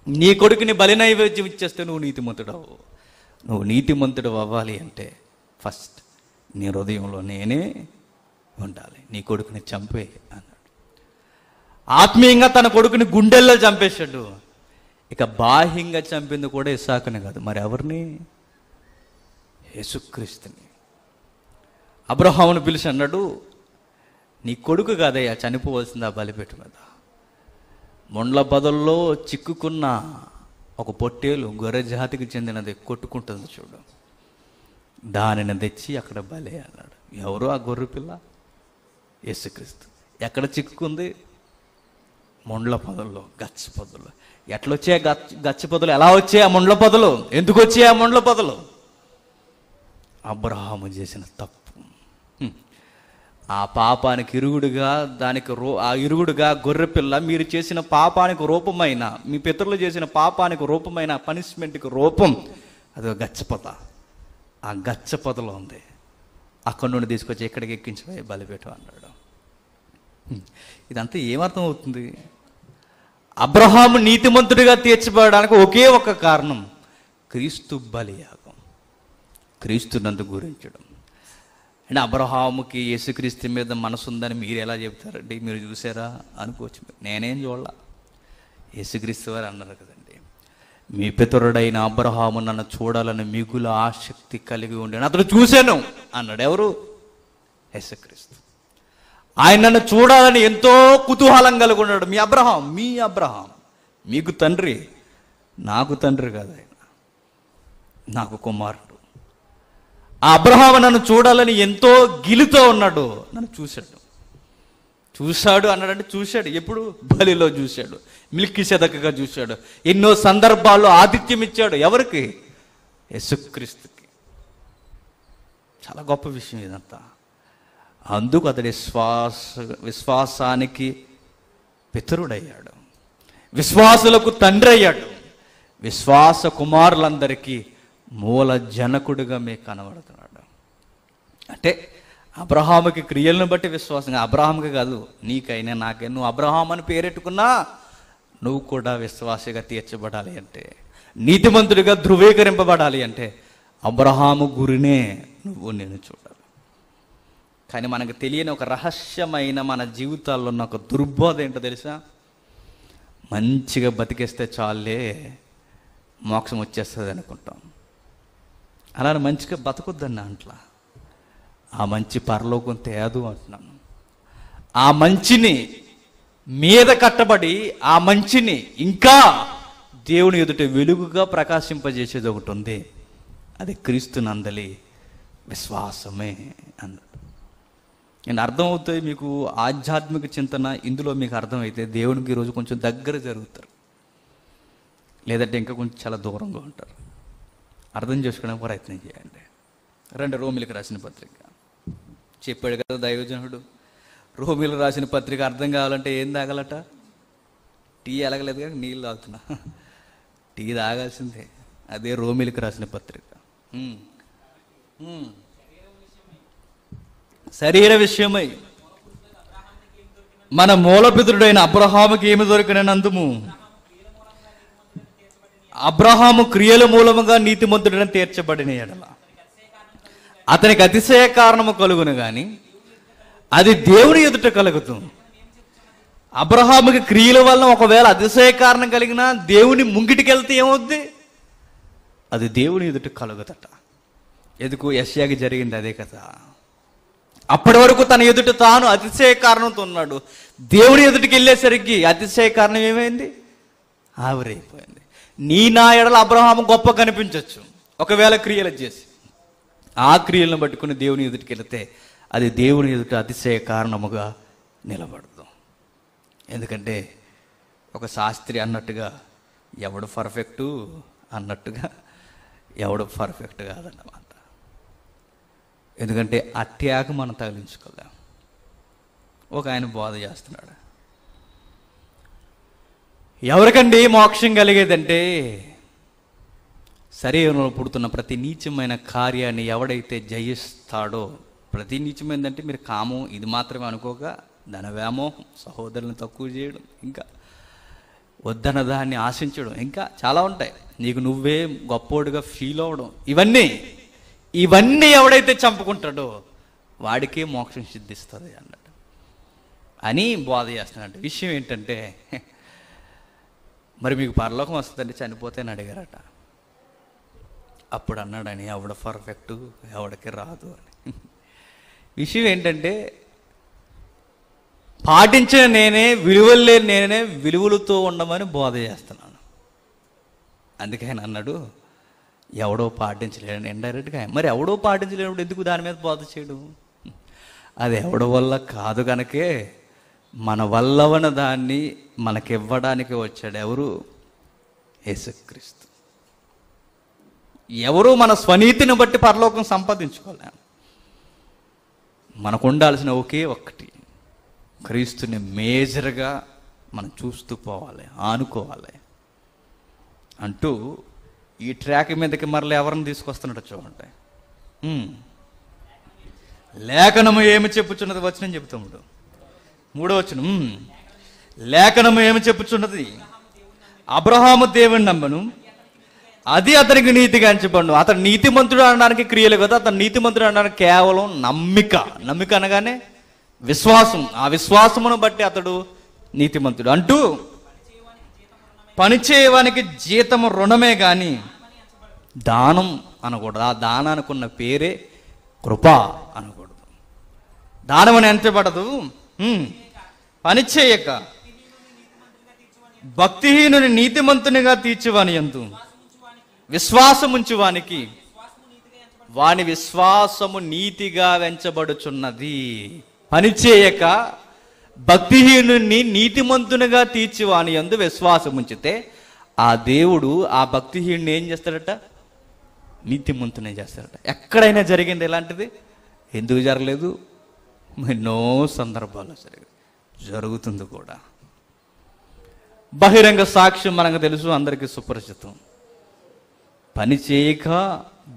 నీ కొడుకుని బలి నైవేద్యం ఇచ్చేస్తే నువ్వు నీతిమంతుడు అవ్వు. నువ్వు నీతిమంతుడు అవ్వాలి అంటే ఫస్ట్ నీ హృదయంలో నేనే ఉండాలి. నీ కొడుకుని చంపే అన్నాడు. ఆత్మీయంగా తన కొడుకుని గుండెల్లో చంపేశాడు. ఇక బాహ్యంగా చంపింది కూడా ఇస్సాకుని కాదు, మరి ఎవరిని? యేసుక్రీస్తుని. అబ్రహామును పిలిచి అన్నాడు, నీ కొడుకు కాదయ్యా చనిపోవలసింది ఆ బలిపీఠం మీద. మొండ్ల బదల్లో చిక్కుకున్న ఒక పొట్టేలు గొర్రె జాతికి చెందినది కొట్టుకుంటుంది చూడు, దానిని తెచ్చి అక్కడ బలి అన్నాడు. ఎవరు ఆ గొర్రె పిల్ల? యేసుక్రీస్తు. ఎక్కడ చిక్కుకుంది? మొండ్ల పొదల్లో, గచ్చ పొదల్లో. ఎట్లొచ్చాయి గచ్చ పొదలు? ఎలా వచ్చాయి ఆ మొండ్ల పొదలు? ఎందుకు వచ్చాయి ఆ మొండ్ల పొదలు? అబ్రహాము చేసిన తప్పు. ఆ పాపానికి ఇరుగుడుగా, ఆ ఇరుగుడుగా గొర్రెపిల్ల మీరు చేసిన పాపానికి రూపమైన, మీ పితరులు చేసిన పాపానికి రూపమైన పనిష్మెంట్కి రూపం అది గచ్చపొద. ఆ గచ్చపొదలో ఉంది. అక్కడి నుండి తీసుకొచ్చి ఎక్కడికి ఎక్కించిపోయి బలిపీఠం అన్నాడు. ఇదంతా ఏమర్థం అవుతుంది? అబ్రహాము నీతిమంతుడిగా తీర్చబడడానికి ఒకే ఒక కారణం, క్రీస్తు బలియాగం, క్రీస్తునందు గురించడం. అంటే అబ్రహాముకి యేసుక్రీస్తు మీద మనసు ఉందని మీరు ఎలా చెప్తారండి? మీరు చూసారా అనుకోవచ్చు. నేనేం చూడాల, యేసుక్రీస్తు వారు అన్నారు కదండి, మీ పితరుడైన అబ్రహాము నన్ను చూడాలని మిగుల ఆసక్తి కలిగి ఉండి అతను చూశాను అన్నాడు. ఎవరు? యేసుక్రీస్తు. ఆయన నన్ను చూడాలని ఎంతో కుతూహలం కలిగి ఉన్నాడు. మీ అబ్రహాం మీకు తండ్రి, నాకు తండ్రి కాదు, ఆయన నాకు కుమారుడు. ఆ అబ్రహాము నన్ను చూడాలని ఎంతో గిలితో ఉన్నాడు. నన్ను చూశాడు అన్నాడంటే చూశాడు. ఎప్పుడు? బలిలో చూశాడు, మెల్కీసెదెకుగా చూశాడు. ఎన్నో సందర్భాల్లో ఆతిథ్యం ఇచ్చాడు. ఎవరికి? యేసుక్రీస్తుకి. చాలా గొప్ప విషయం ఇదంతా. అందుకు అతడి విశ్వాసానికి పితరుడయ్యాడు, విశ్వాసులకు తండ్రి అయ్యాడు, విశ్వాస కుమారులందరికీ మూల జనకుడిగా మీకు కనబడుతున్నాడు. అంటే అబ్రహాముకి క్రియలను బట్టి విశ్వాసంగా, అబ్రహాముకి కాదు, నీకైనా నాకైనా, నువ్వు అబ్రహాం అని పేరెట్టుకున్నా నువ్వు కూడా విశ్వాసిగా తీర్చబడాలి అంటే, నీతిమంతుడిగా ధృవీకరింపబడాలి అంటే అబ్రహాము గురినే నేను చూడాలి. కానీ మనకు తెలియని ఒక రహస్యమైన మన జీవితాల్లో ఉన్న ఒక దుర్బోధ ఏంటో తెలుసా? మంచిగా బతికేస్తే చాలే మోక్షం వచ్చేస్తుంది అనుకుంటాం. అలానే మంచిగా బతకొద్దన్న అంట్లా, ఆ మంచి పరలోకం తేదు అంటున్నాను. ఆ మంచిని మీద కట్టబడి ఆ మంచిని ఇంకా దేవుని ఎదుట వెలుగుగా ప్రకాశింపజేసేది ఒకటి ఉంది. అది క్రీస్తునందలి విశ్వాసమే అన్నాడు. నేను అర్థమవుతాయి మీకు ఆధ్యాత్మిక చింతన ఇందులో మీకు అర్థమైతే దేవునికి ఈరోజు కొంచెం దగ్గర జరుగుతారు, లేదంటే ఇంకా కొంచెం చాలా దూరంగా ఉంటారు. అర్థం చేసుకోవడానికి ప్రయత్నం చేయండి. రండి, రోమిలకు రాసిన పత్రిక. చెప్పాడు కదా దైవజనుడు, రోమిలకు రాసిన పత్రిక అర్థం కావాలంటే ఏం తాగాలట? టీ ఎలగలేదు కానీ నీళ్ళు తాగుతున్నా. టీ తాగాల్సిందే. అదే రోమిలకు రాసిన పత్రిక. శరీర విషయమై మన మూలపితరుడైన అబ్రహాముకి ఏమి దొరికినందుము, అబ్రహాము క్రియల మూలముగా నీతిమంతుడని తీర్చబడిన ఎడల అతనికి అతిశయ కారణము కలుగును గాని అది దేవుని ఎదుట కలుగుతుంది. అబ్రహాముకి క్రియల వల్ల ఒకవేళ అతిశయ కారణం కలిగినా దేవుని ముంగిటికి వెళ్తే ఏమవుద్ది? అది దేవుని ఎదుట కలుగుతట. ఎందుకు? యెషయాకి జరిగింది అదే కదా. అప్పటి వరకు తన ఎదుట తాను అతిశయ కారణంతో ఉన్నాడు. దేవుని ఎదుటికి వెళ్ళేసరికి అతిశయ కారణం ఏమైంది? ఆవిరైపోయింది. నీ నా ఎడల అబ్రహాము గొప్ప కనిపించవచ్చు ఒకవేళ క్రియలు చేసి, ఆ క్రియలను పట్టుకుని దేవుని ఎదుటికి వెళితే అది దేవుని ఎదుట అతిశయ కారణముగా నిలబడదు. ఎందుకంటే ఒక శాస్త్రి అన్నట్టుగా ఎవడు పర్ఫెక్టు అన్నట్టుగా ఎవడు పర్ఫెక్ట్ కాదన్నమాట. ఎందుకంటే అట్యాక మనం తగిలించుకోలేం. ఒక ఆయన బోధ చేస్తున్నాడు, ఎవరికండి మోక్షం కలిగేదంటే శరీరంలో పుడుతున్న ప్రతి నీచమైన కార్యాన్ని ఎవడైతే జయిస్తాడో, ప్రతి నీచమైందంటే మీరు కామం ఇది మాత్రమే అనుకోక ధనవ్యామోహం, సహోదరులను తక్కువ చేయడం, ఇంకా వద్దన్న దాన్ని ఆశించడం, ఇంకా చాలా ఉంటాయి. నీకు నువ్వే గొప్పోడుగా ఫీల్ అవ్వడం, ఇవన్నీ ఎవడైతే చంపుకుంటాడో వాడికే మోక్షం సిద్ధిస్తుంది అన్నాడు అని బోధ చేస్తున్నాడు. విషయం ఏంటంటే, మరి మీకు పరలోకం వస్తుందండి చనిపోతే అని అడిగారట. అప్పుడు అన్నాడని ఎవడ పర్ఫెక్టు ఎవడికి రాదు అని. విషయం ఏంటంటే, పాటించిన నేనే, విలువలు లేని నేనే విలువలతో ఉండమని బోధ చేస్తున్నాను. అందుకే ఆయన అన్నాడు ఎవడో పాటించలేడు ఇండైరెక్ట్గా. మరి ఎవడో పాటించలేనప్పుడు ఎందుకు దాని మీద బోధ చేయడం? అది ఎవడ వల్ల కాదు కనుకే మన వల్లవన దాన్ని మనకివ్వడానికి వచ్చాడు. ఎవరు? యేసుక్రీస్తు. ఎవరు మన స్వనీతిని బట్టి పరలోకం సంపాదించుకోలేం. మనకు ఉండాల్సిన ఒకే ఒక్కటి, క్రీస్తుని మేజర్గా మనం చూస్తూ పోవాలి, ఆనుకోవాలి అంటూ ఈ ట్రాక్ మీదకి మరలా ఎవరిని తీసుకొస్తున్నాడో చూడండి. లేఖనము ఏమి చెప్పుచున్నది? వచనం చెబుతాడు. 3వ వచనం, లేఖనము ఏమి చెప్పుచున్నది? అబ్రహాము దేవుని నమ్మను, అది అతనికి నీతిగా ఎంచబడును. అతను నీతిమంతుడు అనడానికి క్రియలు కదా, అతను నీతిమంతుడు అనడానికి కేవలం నమ్మిక అనగానే విశ్వాసం. ఆ విశ్వాసమును బట్టి అతడు నీతిమంతుడు అంటూ పనిచేయవానికి జీతము రుణమే గాని దానం అనకూడదు. ఆ దానానికి ఉన్న పేరే కృప అనకూడదు. దానం అని ఎంచబడదు. పని చేయక భక్తిహీనుని నీతిమంతునిగా తీర్చువాని యందు విశ్వాసముంచువానికి వాని విశ్వాసము నీతిగా వెంచబడుచున్నది. పనిచేయక భక్తిహీనుని నీతిమంతునిగా తీర్చువాని యందు విశ్వాసం ఉంచితే ఆ దేవుడు ఆ భక్తిహీనుని ఏం చేస్తాడట? నీతిమంతునే చేస్తాడట. ఎక్కడైనా జరిగింది ఇలాంటిది? ఎందుకు జరగలేదు? ఎన్నో సందర్భాల్లో జరుగుతుంది కూడా. బహిరంగ సాక్ష్యం మనకు తెలుసు, అందరికీ సుపరిచితం. పని చేయక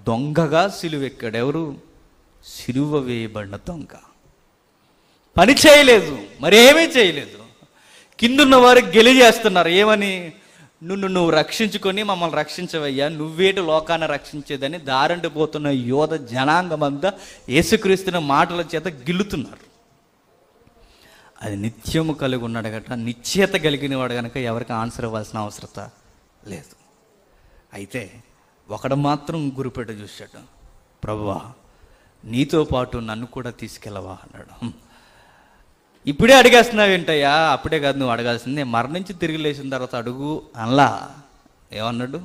దొంగగా సిలువెక్కాడు. ఎవరు? సిలువ వేయబడిన దొంగ. పని చేయలేదు, మరేమీ చేయలేదు. కిందున్న వారు గెలిచేస్తున్నారు. ఏమని? నువ్వు రక్షించుకొని మమ్మల్ని రక్షించవయ్యా, నువ్వేటి లోకాన్ని రక్షించేదని దారంటి పోతున్న యోధ జనాంగమంతా యేసుక్రీస్తున్న మాటల చేత గిల్లుతున్నారు. అది నిత్యము కలిగి ఉన్నాడు గట, నిశ్చయత కలిగిన వాడు కనుక ఎవరికి ఆన్సర్ ఇవ్వాల్సిన అవసరత లేదు. అయితే ఒకడు మాత్రం గురిపెట్ట చూశాడు, ప్రభువా నీతో పాటు నన్ను కూడా తీసుకెళ్ళవా అన్నాడు. ఇప్పుడే అడిగేస్తున్నావు ఏంటయ్యా? అప్పుడే కాదు నువ్వు అడగాల్సింది, మరణించి తిరిగి లేచిన తర్వాత అడుగు అనలా. ఏమన్నాడు?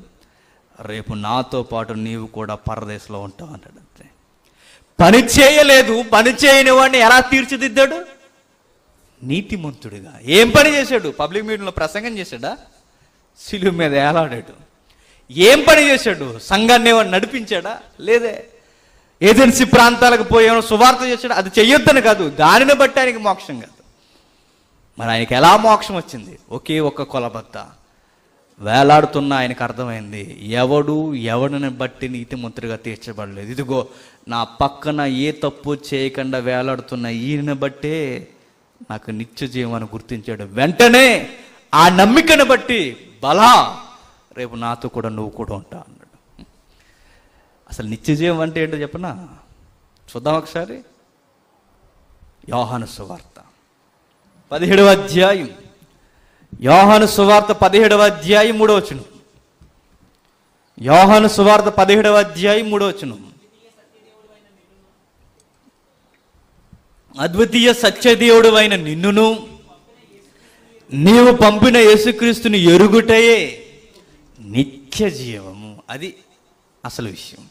రేపు నాతో పాటు నీవు కూడా పరదేశంలో ఉంటావు అన్నాడు. అంతే. పని చేయలేదు, పని చేయని వాడిని ఎలా తీర్చిదిద్దాడు? నీతిమంతుడిగా. ఏం పని చేశాడు? పబ్లిక్ మీటింగ్లో ప్రసంగం చేశాడా? శిలువ మీద ఏలాడాడు. ఏం పని చేశాడు? సంఘాన్ని ఏమన్నా నడిపించాడా? లేదే. ఏజెన్సీ ప్రాంతాలకు పోయేమో సువార్త చేశాడు. అది చెయ్యొద్దని కాదు, దానిని బట్టి ఆయనకి మోక్షం కాదు. మరి ఆయనకి ఎలా మోక్షం వచ్చింది? ఒకే ఒక్క కొలబద్ద వేలాడుతున్న ఆయనకు అర్థమైంది, ఎవడిని బట్టి నీతిమంతుడిగా తీర్చబడలేదు. ఇదిగో నా పక్కన ఏ తప్పు చేయకుండా వేలాడుతున్న ఈయన బట్టే నాకు నిత్య జీవాన్ని గుర్తించాడు. వెంటనే ఆ నమ్మికను బట్టి బలా, రేపు నాతో కూడా నువ్వు కూడా ఉంటావు అన్నాడు. అసలు నిత్య జీవం అంటే ఏంటో చెప్పనా? చూద్దాం ఒకసారి. యోహాను సువార్త 17వ అధ్యాయం. యోహాను సువార్త 17వ అధ్యాయం 3వ వచనం. యోహాను సువార్త 17వ అధ్యాయం 3వ వచనం. అద్వితీయ సత్యదేవుడు అయిన నిన్నును నీవు పంపిన యేసుక్రీస్తుని ఎరుగుటయే నిత్య జీవము. అది అసలు విషయం.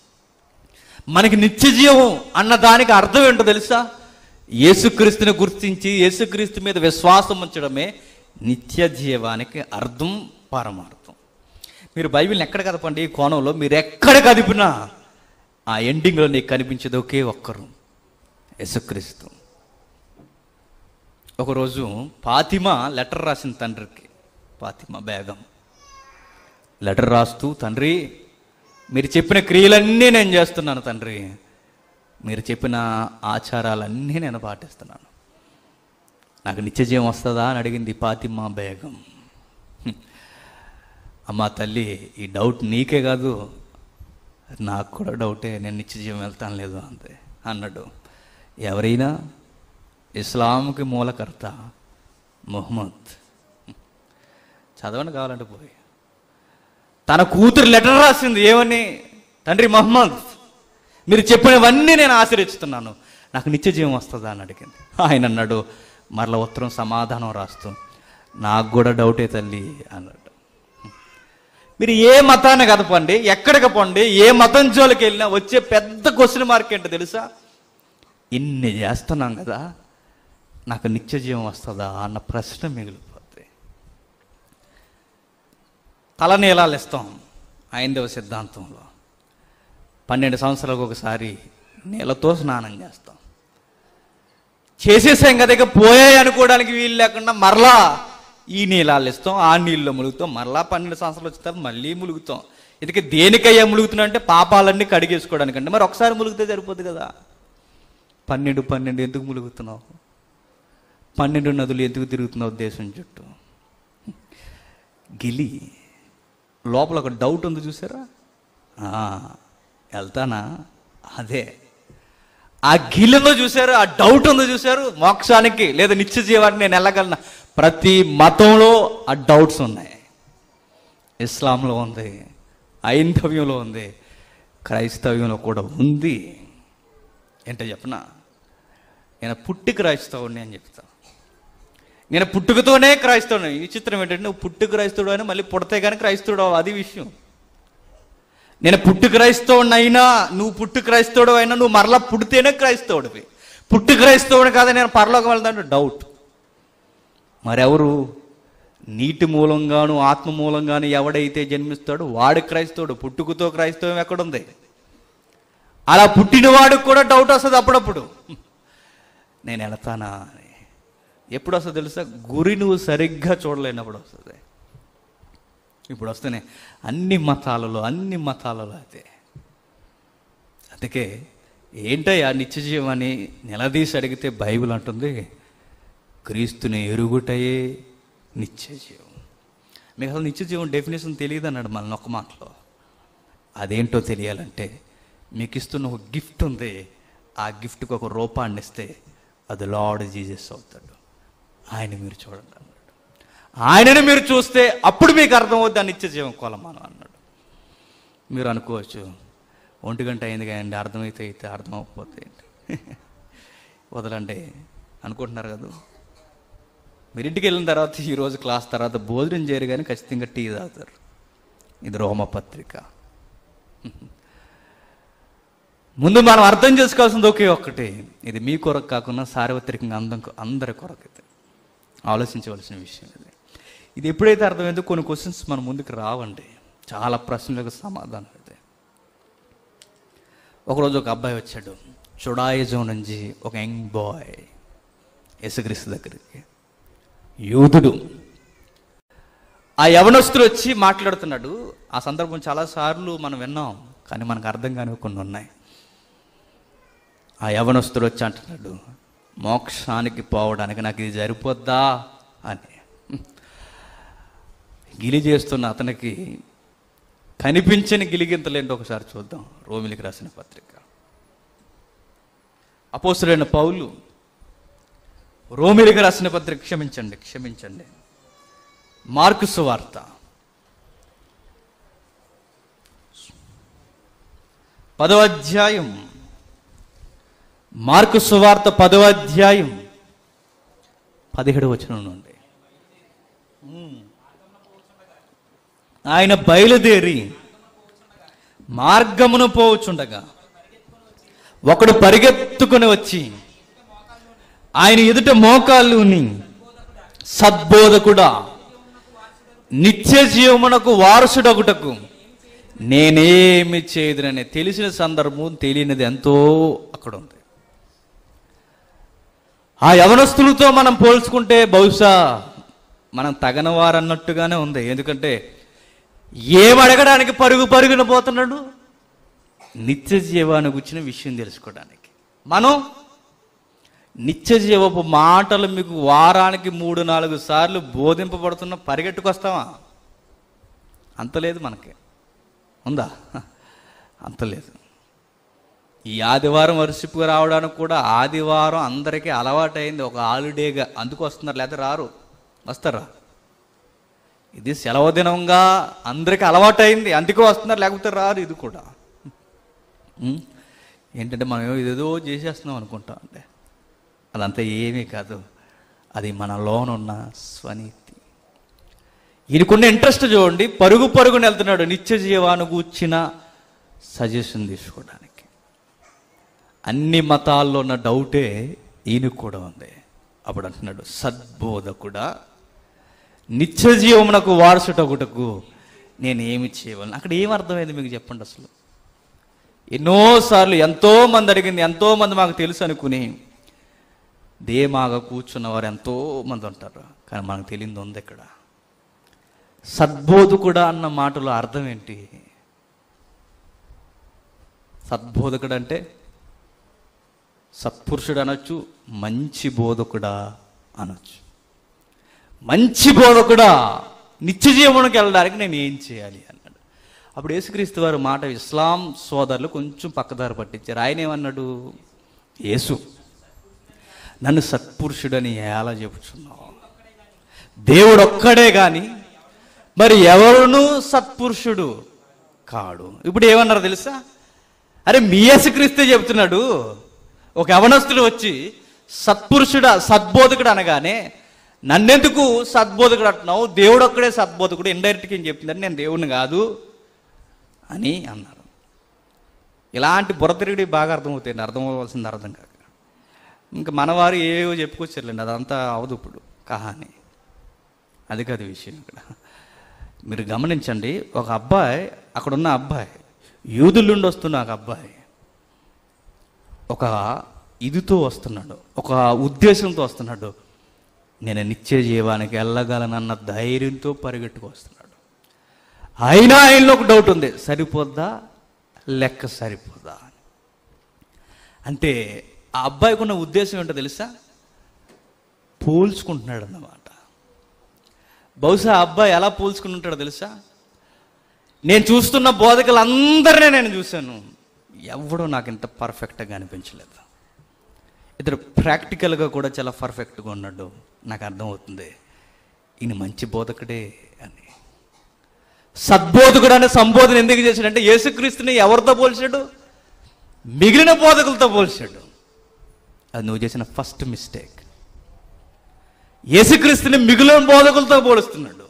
మనకి నిత్య జీవం అన్న దానికి అర్థం ఏంటో తెలుసా? యేసుక్రీస్తుని గుర్తించి యేసుక్రీస్తు మీద విశ్వాసం ఉంచడమే నిత్య జీవానికి అర్థం, పరమార్థం. మీరు బైబిల్ని ఎక్కడ కదపండి, ఈ కోణంలో మీరు ఎక్కడ కదిపినా ఆ ఎండింగ్లో నీకు కనిపించేది ఒకే ఒక్కరు, యేసుక్రీస్తు. ఒకరోజు ఫాతిమా లెటర్ రాసిన తండ్రికి. ఫాతిమా బేగం లెటర్ రాస్తూ, తండ్రి మీరు చెప్పిన క్రియలన్నీ నేను చేస్తున్నాను తండ్రి, మీరు చెప్పిన ఆచారాలన్నీ నేను పాటిస్తున్నాను, నాకు నిత్యజీవం వస్తుందా అని అడిగింది ఫాతిమా బేగం. అమ్మా తల్లి, ఈ డౌట్ నీకే కాదు నాకు కూడా డౌటే, నేను నిత్యజీవం వెళ్తాను లేదు అంతే అన్నాడు. ఎవరైనా? ఇస్లాంకి మూలకర్త ముహమ్మద్. చదవండి కావాలంటే పోయి. తన కూతురు లెటర్ రాసింది ఏమని? తండ్రి మహమ్మద్, మీరు చెప్పినవన్నీ నేను ఆశ్రయిస్తున్నాను, నాకు నిత్య జీవం వస్తుందా అని అడిగింది. ఆయన అన్నాడు మరల ఉత్తరం సమాధానం రాస్తూ, నాకు కూడా డౌటే తల్లి అన్నాడు. మీరు ఏ మతాన్ని కదపండి, ఎక్కడికి పోండి, ఏ మతం జోలికి వెళ్ళినా వచ్చే పెద్ద క్వశ్చన్ మార్క్ ఏంటో తెలుసా? ఇన్ని చేస్తున్నాం కదా, నాకు నిత్య జీవం వస్తుందా అన్న ప్రశ్న మిగిలిపోద్ది. తలనీలాలు ఇస్తాం హైందవ సిద్ధాంతంలో. 12 సంవత్సరాలకు ఒకసారి నీళ్ళతో స్నానం చేస్తాం. చేసేసాం కదా, ఇక పోయాయి అనుకోవడానికి వీలు లేకుండా మరలా ఈ నీళ్ళాలు ఇస్తాం, ఆ నీళ్ళలో ములుగుతాం, మరలా 12 సంవత్సరాలు వచ్చిన తర్వాత మళ్ళీ ములుగుతాం. ఇదికి దేనికయ్యా ములుగుతున్నా అంటే పాపాలన్నీ కడిగేసుకోవడానికంటే. మరి ఒకసారి ములిగితే సరిపోద్ది కదా. 12 ఎందుకు ములుగుతున్నావు? 12 నదులు ఎందుకు తిరుగుతున్నావు దేశం చుట్టూ? గిలి లోపల ఒక డౌట్ ఉంది చూసారా? వెళ్తానా? అదే ఆ గిలిలో చూశారు, ఆ డౌట్ ఉంది చూశారు. మోక్షానికి లేదా నిత్య జీవానికి నేను వెళ్ళగలను. ప్రతి మతంలో ఆ డౌట్స్ ఉన్నాయి. ఇస్లాంలో ఉంది, ఐంధవ్యంలో ఉంది, క్రైస్తవ్యంలో కూడా ఉంది. ఏంటో చెప్పనా? నేను పుట్టి క్రైస్తవుడిని అని చెప్తా. నేను పుట్టుకతోనే క్రైస్తవుని. ఈ చిత్రం ఏంటంటే, నువ్వు పుట్టు క్రైస్తవుడు అని మళ్ళీ పుడితే కానీ క్రైస్తవుడు, అది విషయం. నేను పుట్టు క్రైస్తవుడిని అయినా, నువ్వు పుట్టు క్రైస్తవుడు అయినా, నువ్వు మరలా పుడితేనే క్రైస్తవుడివి. పుట్టు క్రైస్తవుడు కాదు నేను పరలోకం వెళ్తాను డౌట్. మరెవరు? నీటి మూలంగాను ఆత్మ మూలంగాను ఎవడైతే జన్మిస్తాడో వాడు క్రైస్తవుడు. పుట్టుకతో క్రైస్తవం ఎక్కడుంది? అలా పుట్టినవాడికి కూడా డౌట్ వస్తుంది అప్పుడప్పుడు, నేను వెళతానా అని. ఎప్పుడు వస్తుంది తెలుసా? గురి నువ్వు సరిగ్గా చూడలేనప్పుడు వస్తుంది. ఇప్పుడు వస్తేనే అన్ని మతాలలో అదే. అందుకే ఏంటయ్యా నిత్య జీవాన్ని నిలదీసి అడిగితే బైబిల్ అంటుంది, క్రీస్తుని ఎరుగుటయే నిత్య జీవం. మీకు అసలు నిత్య జీవం డెఫినేషన్ తెలియదు అన్నాడు మనల్ని ఒక మాటలో. అదేంటో తెలియాలంటే మీకు ఇస్తున్న ఒక గిఫ్ట్ ఉంది, ఆ గిఫ్ట్కి ఒక రూపాన్ని ఇస్తే అది లార్డ్ జీసస్ అవుతాడు. ఆయన మీరు చూడండి అన్నాడు. ఆయనని మీరు చూస్తే అప్పుడు మీకు అర్థమవుద్ది ఆ నిత్య జీవం కొలమానం అన్నాడు. మీరు అనుకోవచ్చు 1 గంట అయింది కానీ అర్థమైతే అర్థం అవ్వకపోతే వదలండి అనుకుంటున్నారు కదా. మీరు ఇంటికి వెళ్ళిన తర్వాత ఈరోజు క్లాస్ తర్వాత భోజనం చేయరు కానీ ఖచ్చితంగా టీ తాగుతారు. ఇది రోమపత్రిక ముందు మనం అర్థం చేసుకోవాల్సింది ఒకే ఒక్కటి, ఇది మీ కొరకు కాకుండా సార్వత్రికంగా అందరి కొరకు అయితే ఆలోచించవలసిన విషయం ఇది. ఇది ఎప్పుడైతే అర్థమైందో కొన్ని క్వశ్చన్స్ మన ముందుకు రావండి, చాలా ప్రశ్నలకు సమాధానం అయితే. ఒకరోజు ఒక అబ్బాయి వచ్చాడు, చుడాయిజం నుంచి ఒక యంగ్ బాయ్ యేసుక్రీస్తు దగ్గరికి, యూదుడు. ఆ యవనస్తుడు వచ్చి మాట్లాడుతున్నాడు. ఆ సందర్భం చాలాసార్లు మనం విన్నాం, కానీ మనకు అర్థం కానివి కొన్ని ఉన్నాయి. ఆ యవనస్తుడు వచ్చి అంటున్నాడు, మోక్షానికి పోవడానికి నాకు ఇది సరిపోద్దా అని. గిలి చేస్తున్న అతనికి కనిపించని గిలిగింతలేంటో ఒకసారి చూద్దాం. రోమిలికి రాసిన పత్రిక, అపోస్తలుడైన పౌలు రోమిలికి రాసిన పత్రిక, క్షమించండి మార్కు సువార్త 10వ అధ్యాయం, మార్కు సువార్త 10వ అధ్యాయం 17వ వచనం నుండి. ఆయన బయలుదేరి మార్గమును పోవుచుండగా ఒకడు పరిగెత్తుకుని వచ్చి ఆయన ఎదుట మోకాళ్ళుని, సద్బోధకుడా, నిత్య జీవమునకు వారసుడగుటకు నేనేమి చేయదునని. తెలిసిన సందర్భం, తెలియనిది ఎంతో అక్కడ ఉంది. ఆ యవనస్తులతో మనం పోల్చుకుంటే బహుశా మనం తగనవారన్నట్టుగానే ఉంది. ఎందుకంటే ఏమడగడానికి పరుగున పోతున్నాడు? నిత్య జీవాన్ని గురించిన విషయం తెలుసుకోవడానికి. మనం నిత్య జీవపు మాటలు మీకు వారానికి 3-4 సార్లు బోధింపబడుతున్న పరిగెట్టుకొస్తామా? అంతలేదు మనకి, ఉందా? అంతలేదు. ఈ ఆదివారం వర్షిప్గా రావడానికి కూడా ఆదివారం అందరికీ అలవాటైంది, ఒక హాలిడేగా. అందుకు వస్తున్నారు, లేదా రారు. వస్తారా? ఇది సెలవు దినంగా అందరికీ అలవాటైంది, అందుకే వస్తున్నారు, లేకపోతే రారు. ఇది కూడా ఏంటంటే మనం ఇదేదో చేసేస్తున్నాం అనుకుంటాం. అంటే అదంతా ఏమీ కాదు, అది మన లోనున్న స్వనీతి. ఈయనకున్న ఇంట్రెస్ట్ చూడండి, పరుగుని వెళ్తున్నాడు నిత్య జీవాన్ని గూర్చిన సజెషన్ తీసుకోవడానికి. అన్ని మతాల్లో ఉన్న డౌటే ఈయనకు కూడా ఉంది. అప్పుడు అంటున్నాడు, సద్బోధకుడా, నిత్య జీవమునకు వారసుటగుటకు నేను ఏమి చేయగలను. అక్కడ ఏం అర్థమైంది మీకు చెప్పండి. అసలు ఎన్నోసార్లు ఎంతోమంది అడిగింది, ఎంతోమంది మాకు తెలుసు అనుకుని దేమాగా కూర్చున్నవారు ఎంతోమంది ఉంటారు, కానీ మనకు తెలియదు ఉంది ఇక్కడ. సద్బోధకుడా అన్న మాటలో అర్థం ఏంటి? సద్బోధకుడు అంటే సత్పురుషుడు అనొచ్చు, మంచి బోధకుడా అనొచ్చు. మంచి బోధకుడా, నిత్య జీవనానికి వెళ్ళడానికి నేను ఏం చేయాలి అన్నాడు. అప్పుడు యేసుక్రీస్తు వారి మాట ఇస్లాం సోదరులు కొంచెం పక్కదారి పట్టించారు. ఆయన ఏమన్నాడు? యేసు, నన్ను సత్పురుషుడని ఎలా చెప్పుచున్నావు? దేవుడు ఒక్కడే కానీ మరి ఎవరునూ సత్పురుషుడు కాడు. ఇప్పుడు ఏమన్నారు తెలుసా? అరే మీ యేసుక్రీస్తే చెప్తున్నాడు. ఒక యవనస్తుడు వచ్చి సత్పురుషుడా, సద్బోధకుడు అనగానే నన్నెందుకు సద్బోధకుడు అంటున్నావు? దేవుడు ఒక్కడే సద్బోధకుడు. ఇండైరెక్ట్గా ఏం చెప్తుందని నేను దేవుడిని కాదు అని అన్నారు. ఇలాంటి బుర్రతిరిగి బాగా అర్థమవుతాయండి, అర్థమవ్వాల్సింది అర్థం కాక. ఇంకా మనవారు ఏవో చెప్పుకొచ్చారులేండి, అదంతా అవదు ఇప్పుడు కహాని. అది కాదు విషయం. ఇక్కడ మీరు గమనించండి, ఒక అబ్బాయి, అక్కడున్న అబ్బాయి యూదుల నుండి వస్తున్న ఒక అబ్బాయి ఒక ఇదితో వస్తున్నాడు, ఒక ఉద్దేశంతో వస్తున్నాడు. నేను నిత్య జీవానికి వెళ్ళగలనన్న ధైర్యంతో పరిగెట్టుకు వస్తున్నాడు. అయినా ఆయనలో ఒక డౌట్ ఉంది, సరిపోద్దా లెక్క సరిపోద్దా అని. అంటే ఆ అబ్బాయికి ఉన్న ఉద్దేశం ఏంటో తెలుసా? పోల్చుకుంటున్నాడు అన్నమాట. బహుశా ఆ అబ్బాయి ఎలా పోల్చుకుని ఉంటాడో తెలుసా? నేను చూస్తున్న బోధకులందరినీ నేను చూశాను, ఎవడో నాకు ఇంత పర్ఫెక్ట్గా అనిపించలేదు. ఇతడు ప్రాక్టికల్గా కూడా చాలా పర్ఫెక్ట్గా ఉన్నాడు. నాకు అర్థమవుతుంది ఈయన మంచి బోధకుడే అని. సద్బోధకుడు అనే సంబోధన ఎందుకు చేశాడంటే యేసుక్రీస్తుని ఎవరితో పోల్చాడు? మిగిలిన బోధకులతో పోల్చాడు. అది నువ్వు చేసిన ఫస్ట్ మిస్టేక్. యేసుక్రీస్తుని మిగిలిన బోధకులతో పోలుస్తున్నాడు.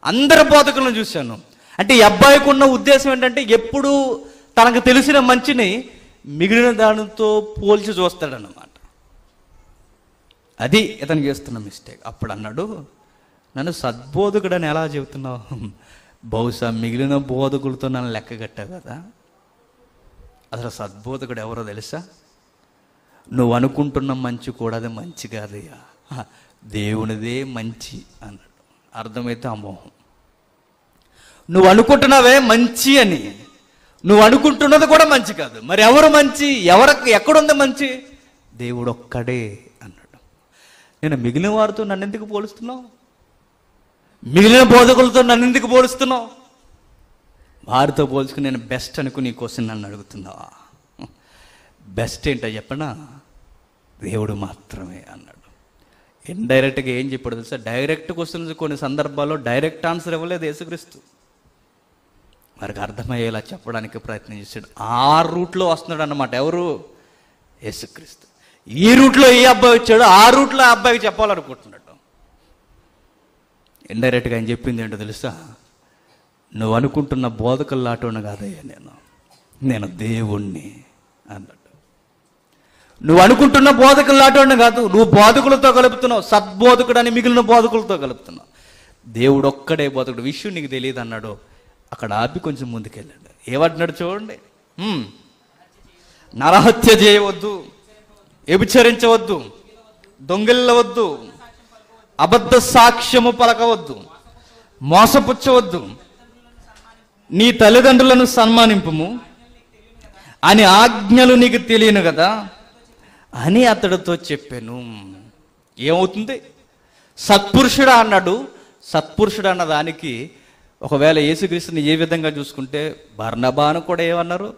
అందరి బోధకులను చూశాను. అంటే ఈ అబ్బాయికి ఉన్న ఉద్దేశం ఏంటంటే ఎప్పుడు తనకు తెలిసిన మంచిని మిగిలిన దానితో పోల్చి చూస్తాడన్నమాట. అది ఇతను చేస్తున్న మిస్టేక్. అప్పుడు అన్నాడు, నన్ను సద్బోధకుడని ఎలా చెబుతున్నావు? బహుశా మిగిలిన బోధకులతో నన్ను లెక్క కట్టావు కదా. అసలు సద్బోధకుడు ఎవరో తెలుసా? నువ్వు అనుకుంటున్న మంచి కూడా అది మంచి కాదయ్యా, దేవునిదే మంచి అన్నాడు. అర్థమైతే అమోహం. నువ్వు అనుకుంటున్నావే మంచి అని, నువ్వు అనుకుంటున్నది కూడా మంచి కాదు. మరి ఎవరు మంచి? ఎక్కడుంది మంచి? దేవుడు ఒక్కడే అన్నాడు. నేను మిగిలిన వారితో నన్ను ఎందుకు పోలుస్తున్నావు? మిగిలిన బోధకులతో నన్ను ఎందుకు పోలుస్తున్నావు? వారితో పోల్చుకుని నేను బెస్ట్ అనుకుని నీ కోసం నన్ను అడుగుతున్నావా? బెస్ట్ ఏంటో చెప్పనా? దేవుడు మాత్రమే అన్నాడు. ఇండైరెక్ట్గా ఏం చెప్పాడు తెలుసా? డైరెక్ట్ క్వశ్చన్స్ కొన్ని సందర్భాల్లో డైరెక్ట్ ఆన్సర్ ఇవ్వలేదు యేసుక్రీస్తు. వారికి అర్థమయ్యేలా చెప్పడానికి ప్రయత్నం చేశాడు. ఆ రూట్లో వస్తున్నాడు అన్నమాట. ఎవరు? యేసుక్రీస్తు. ఈ రూట్లో ఈ అబ్బాయి వచ్చాడు, ఆ రూట్లో ఆ అబ్బాయికి చెప్పాలనుకుంటున్నాడు. ఇండైరెక్ట్గా ఆయన చెప్పింది ఏంటో తెలుసా? నువ్వు అనుకుంటున్న బోధకుల్లాటోను కాదయ్యా, నేను దేవుణ్ణి అన్నాడు. నువ్వు అనుకుంటున్న బోధకుల్లాటోను కాదు, నువ్వు బోధకులతో కలుపుతున్నావు. సద్బోధకుడు అని మిగిలిన బోధకులతో కలుపుతున్నావు. దేవుడు ఒక్కడే బోధకుడు. విషయం నీకు తెలియదు అన్నాడు. అక్కడ ఆపి కొంచెం ముందుకెళ్ళాడు. ఏమంటున్నాడు చూడండి, నరహత్య చేయవద్దు, వ్యభిచరించవద్దు, దొంగిల్లవద్దు, అబద్ధ సాక్ష్యము పలకవద్దు, మోసపుచ్చవద్దు, నీ తల్లిదండ్రులను సన్మానింపుము అని ఆజ్ఞలు నీకు తెలియను కదా అని అతడితో చెప్పాను. ఏమవుతుంది? సత్పురుషుడా అన్నాడు. సత్పురుషుడు అన్న దానికి ఒకవేళ యేసుక్రీస్తుని ఏ విధంగా చూసుకుంటే బర్నబాను కూడా ఏమన్నారు?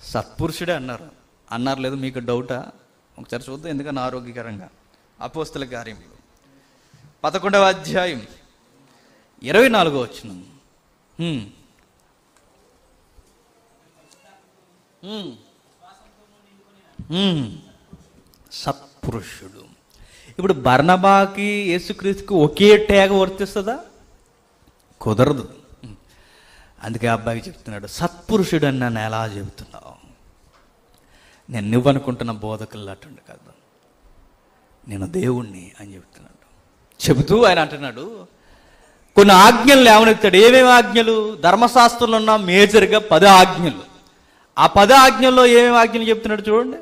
సత్పురుషుడే అన్నారు. లేదు మీకు డౌటా? ఒకసారి చూద్దాం, ఎందుకని ఆరోగ్యకరంగా. అపోస్తల కార్యములు 11వ అధ్యాయం 24వ వచనం. సత్పురుషుడు. ఇప్పుడు బర్నబాకి యేసుక్రీస్తుకి ఒకే ట్యాగ్ వర్తిస్తుందా? కుదరదు. అందుకే అబ్బాయికి చెప్తున్నాడు, సత్పురుషుడు అని నన్ను ఎలా చెబుతున్నావు? నేను నువ్వనుకుంటున్న బోధకులు అటుండు కాదు, నేను దేవుణ్ణి అని చెబుతున్నాడు. చెబుతూ ఆయన అంటున్నాడు, కొన్ని ఆజ్ఞలు లేవనెత్తాడు. ఏమేమి ఆజ్ఞలు? ధర్మశాస్త్రంలో ఉన్న మేజర్గా 10 ఆజ్ఞలు. ఆ 10 ఆజ్ఞల్లో ఏమేమి ఆజ్ఞలు చెప్తున్నాడు చూడండి.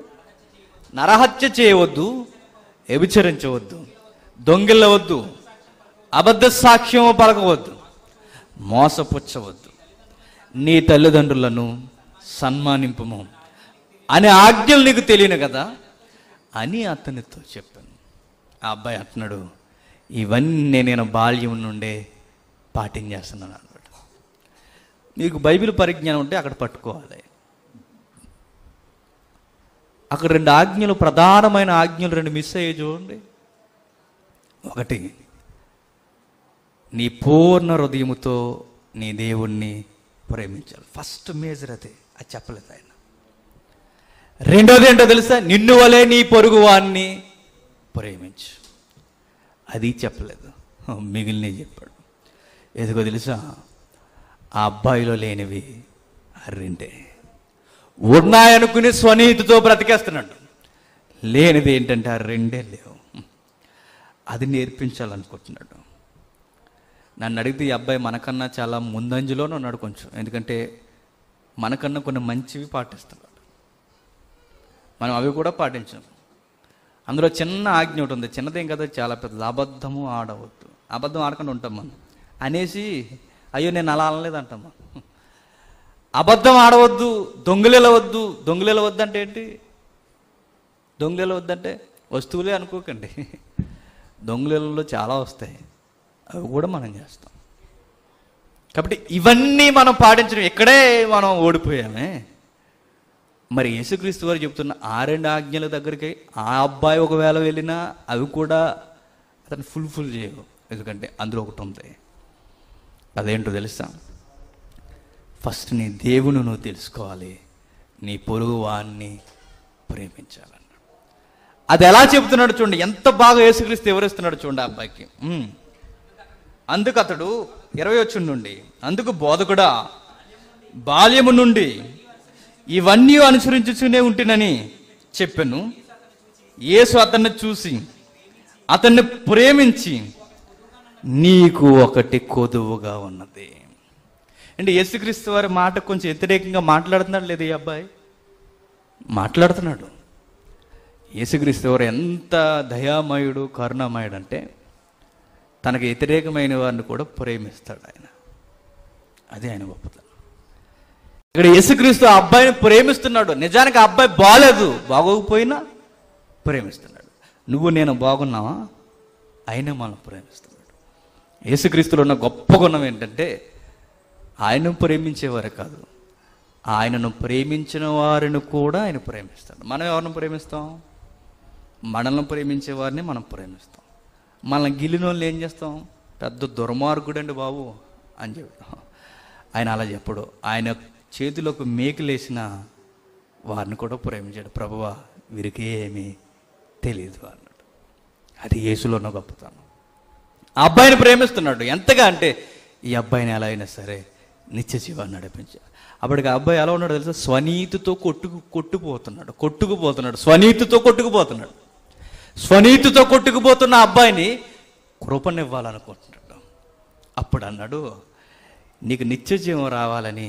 నరహత్య చేయవద్దు, వ్యభిచరించవద్దు, దొంగిల్లవద్దు, అబద్ధ సాక్ష్యం పలకవద్దు, మోసపుచ్చవద్దు, నీ తల్లిదండ్రులను సన్మానింపుము అనే ఆజ్ఞలు నీకు తెలియను కదా అని అతనితో చెప్పాను. ఆ అబ్బాయి అంటున్నాడు, ఇవన్నీ నేను బాల్యం నుండే పాటించేస్తున్నాను అన్నమాట. మీకు బైబిల్ పరిజ్ఞానం ఉంటే అక్కడ పట్టుకోవాలి. అక్కడ 2 ఆజ్ఞలు, ప్రధానమైన ఆజ్ఞలు 2 మిస్ అయ్యాయి చూడండి. ఒకటి, నీ పూర్ణ హృదయముతో నీ దేవుణ్ణి ప్రేమించాలి. ఫస్ట్ మేజర్ అదే. అది చెప్పలేదు ఆయన. రెండోది ఏంటో తెలుసా? నిన్ను వలే నీ పొరుగువాన్ని ప్రేమించు. అది చెప్పలేదు, మిగిలినవి చెప్పాడు. ఎందుకో తెలుసా? ఆ అబ్బాయిలో లేనివి 2 ఉన్నాయనుకుని స్వనీతితో బ్రతికేస్తున్నాడు. లేనిది ఏంటంటే ఆ 2 లేవు. అది నేర్పించాలనుకుంటున్నాడు. నన్ను అడిగితే ఈ అబ్బాయి మనకన్నా చాలా ముందంజలోనే ఉన్నాడు కొంచెం. ఎందుకంటే మనకన్నా కొన్ని మంచివి పాటిస్తున్నాడు, మనం అవి కూడా పాటించాం. అందులో చిన్న ఆజ్ఞ ఒకటి ఉంది, చిన్నదేం కదా, చాలా పెద్దది. అబద్ధము ఆడవద్దు. అబద్ధం ఆడకుండా ఉంటాం మనం అనేసి, అయ్యో నేను అలా అనలేదు అంటాం మనం. అబద్ధం ఆడవద్దు, దొంగలేలవద్దు. దొంగలేలవద్దు అంటే ఏంటి? దొంగలేలవద్దంటే వస్తువులే అనుకోకండి. దొంగలేలలో చాలా వస్తాయి, అవి కూడా మనం చేస్తాం. కాబట్టి ఇవన్నీ మనం పాటించడం, ఇక్కడే మనం ఓడిపోయామే. మరి యేసుక్రీస్తు వారు చెప్తున్న ఆ 2 ఆజ్ఞల దగ్గరికి ఆ అబ్బాయి ఒకవేళ వెళ్ళినా అవి కూడా అతను ఫుల్ఫిల్ చేయవు. ఎందుకంటే అందులో ఒకటి ఉంది. అదేంటో తెలుసా? ఫస్ట్ నీ దేవుని నువ్వు తెలుసుకోవాలి, నీ పొరుగు వాన్ని ప్రేమించాలన్నాడు. అది ఎలా చెబుతున్నాడు చూడండి, ఎంత బాగా యేసుక్రీస్తు వివరిస్తున్నాడు చూడండి ఆ అబ్బాయికి. అందుకు అతడు 20 నుండి, అందుకు బోధకుడా, బాల్యము నుండి ఇవన్నీ అనుసరించుతూనే ఉంటేనని చెప్పాను. యేసు అతన్ని చూసి అతన్ని ప్రేమించి నీకు ఒకటి కొదువుగా ఉన్నది. అంటే యేసుక్రీస్తు వారి మాట కొంచెం వ్యతిరేకంగా మాట్లాడుతున్నాడు లేదు ఈ అబ్బాయి? మాట్లాడుతున్నాడు. యేసుక్రీస్తు వారు ఎంత దయామయుడు, కరుణామయుడు అంటే తనకు వ్యతిరేకమైన వారిని కూడా ప్రేమిస్తాడు ఆయన. అదే ఆయన గొప్పతనం. ఇక్కడ యేసుక్రీస్తు ఆ అబ్బాయిని ప్రేమిస్తున్నాడు. నిజానికి ఆ అబ్బాయి బాలేదు, బాగోకపోయినా ప్రేమిస్తున్నాడు. నువ్వు నేను బాగున్నావా? ఆయన మనం ప్రేమిస్తున్నాడు. యేసుక్రీస్తులో ఉన్న గొప్ప గుణం ఏంటంటే ఆయనను ప్రేమించేవారే కాదు, ఆయనను ప్రేమించిన వారిని కూడా ఆయన ప్రేమిస్తాడు. మనం ఎవరిని ప్రేమిస్తాం? మనల్ని ప్రేమించే వారిని మనం ప్రేమిస్తాం. మనల్ని గిల్లిన వాళ్ళు ఏం చేస్తాం? పెద్ద దుర్మార్గుడండి బాబు అని చెప్తాం. ఆయన అలా చెప్పడు. ఆయన చేతిలోకి మేకులేసిన వారిని కూడా ప్రేమించాడు. ప్రభువా వీరికి ఏమీ తెలియదు అన్నాడు. అది యేసులో ఉన్న గొప్పతనం. ఆ అబ్బాయిని ప్రేమిస్తున్నాడు ఎంతగా అంటే ఈ అబ్బాయిని ఎలా అయినా సరే నిత్య జీవాన్ని నడిపించాడు. అప్పటికి ఆ అబ్బాయి ఎలా ఉన్నాడు తెలుసా? స్వనీతితో కొట్టుకుపోతున్నాడు. స్వనీతితో కొట్టుకుపోతున్న అబ్బాయిని కృపనివ్వాలనుకుంటున్నాడు. అప్పుడు అన్నాడు, నీకు నిత్య జీవం రావాలని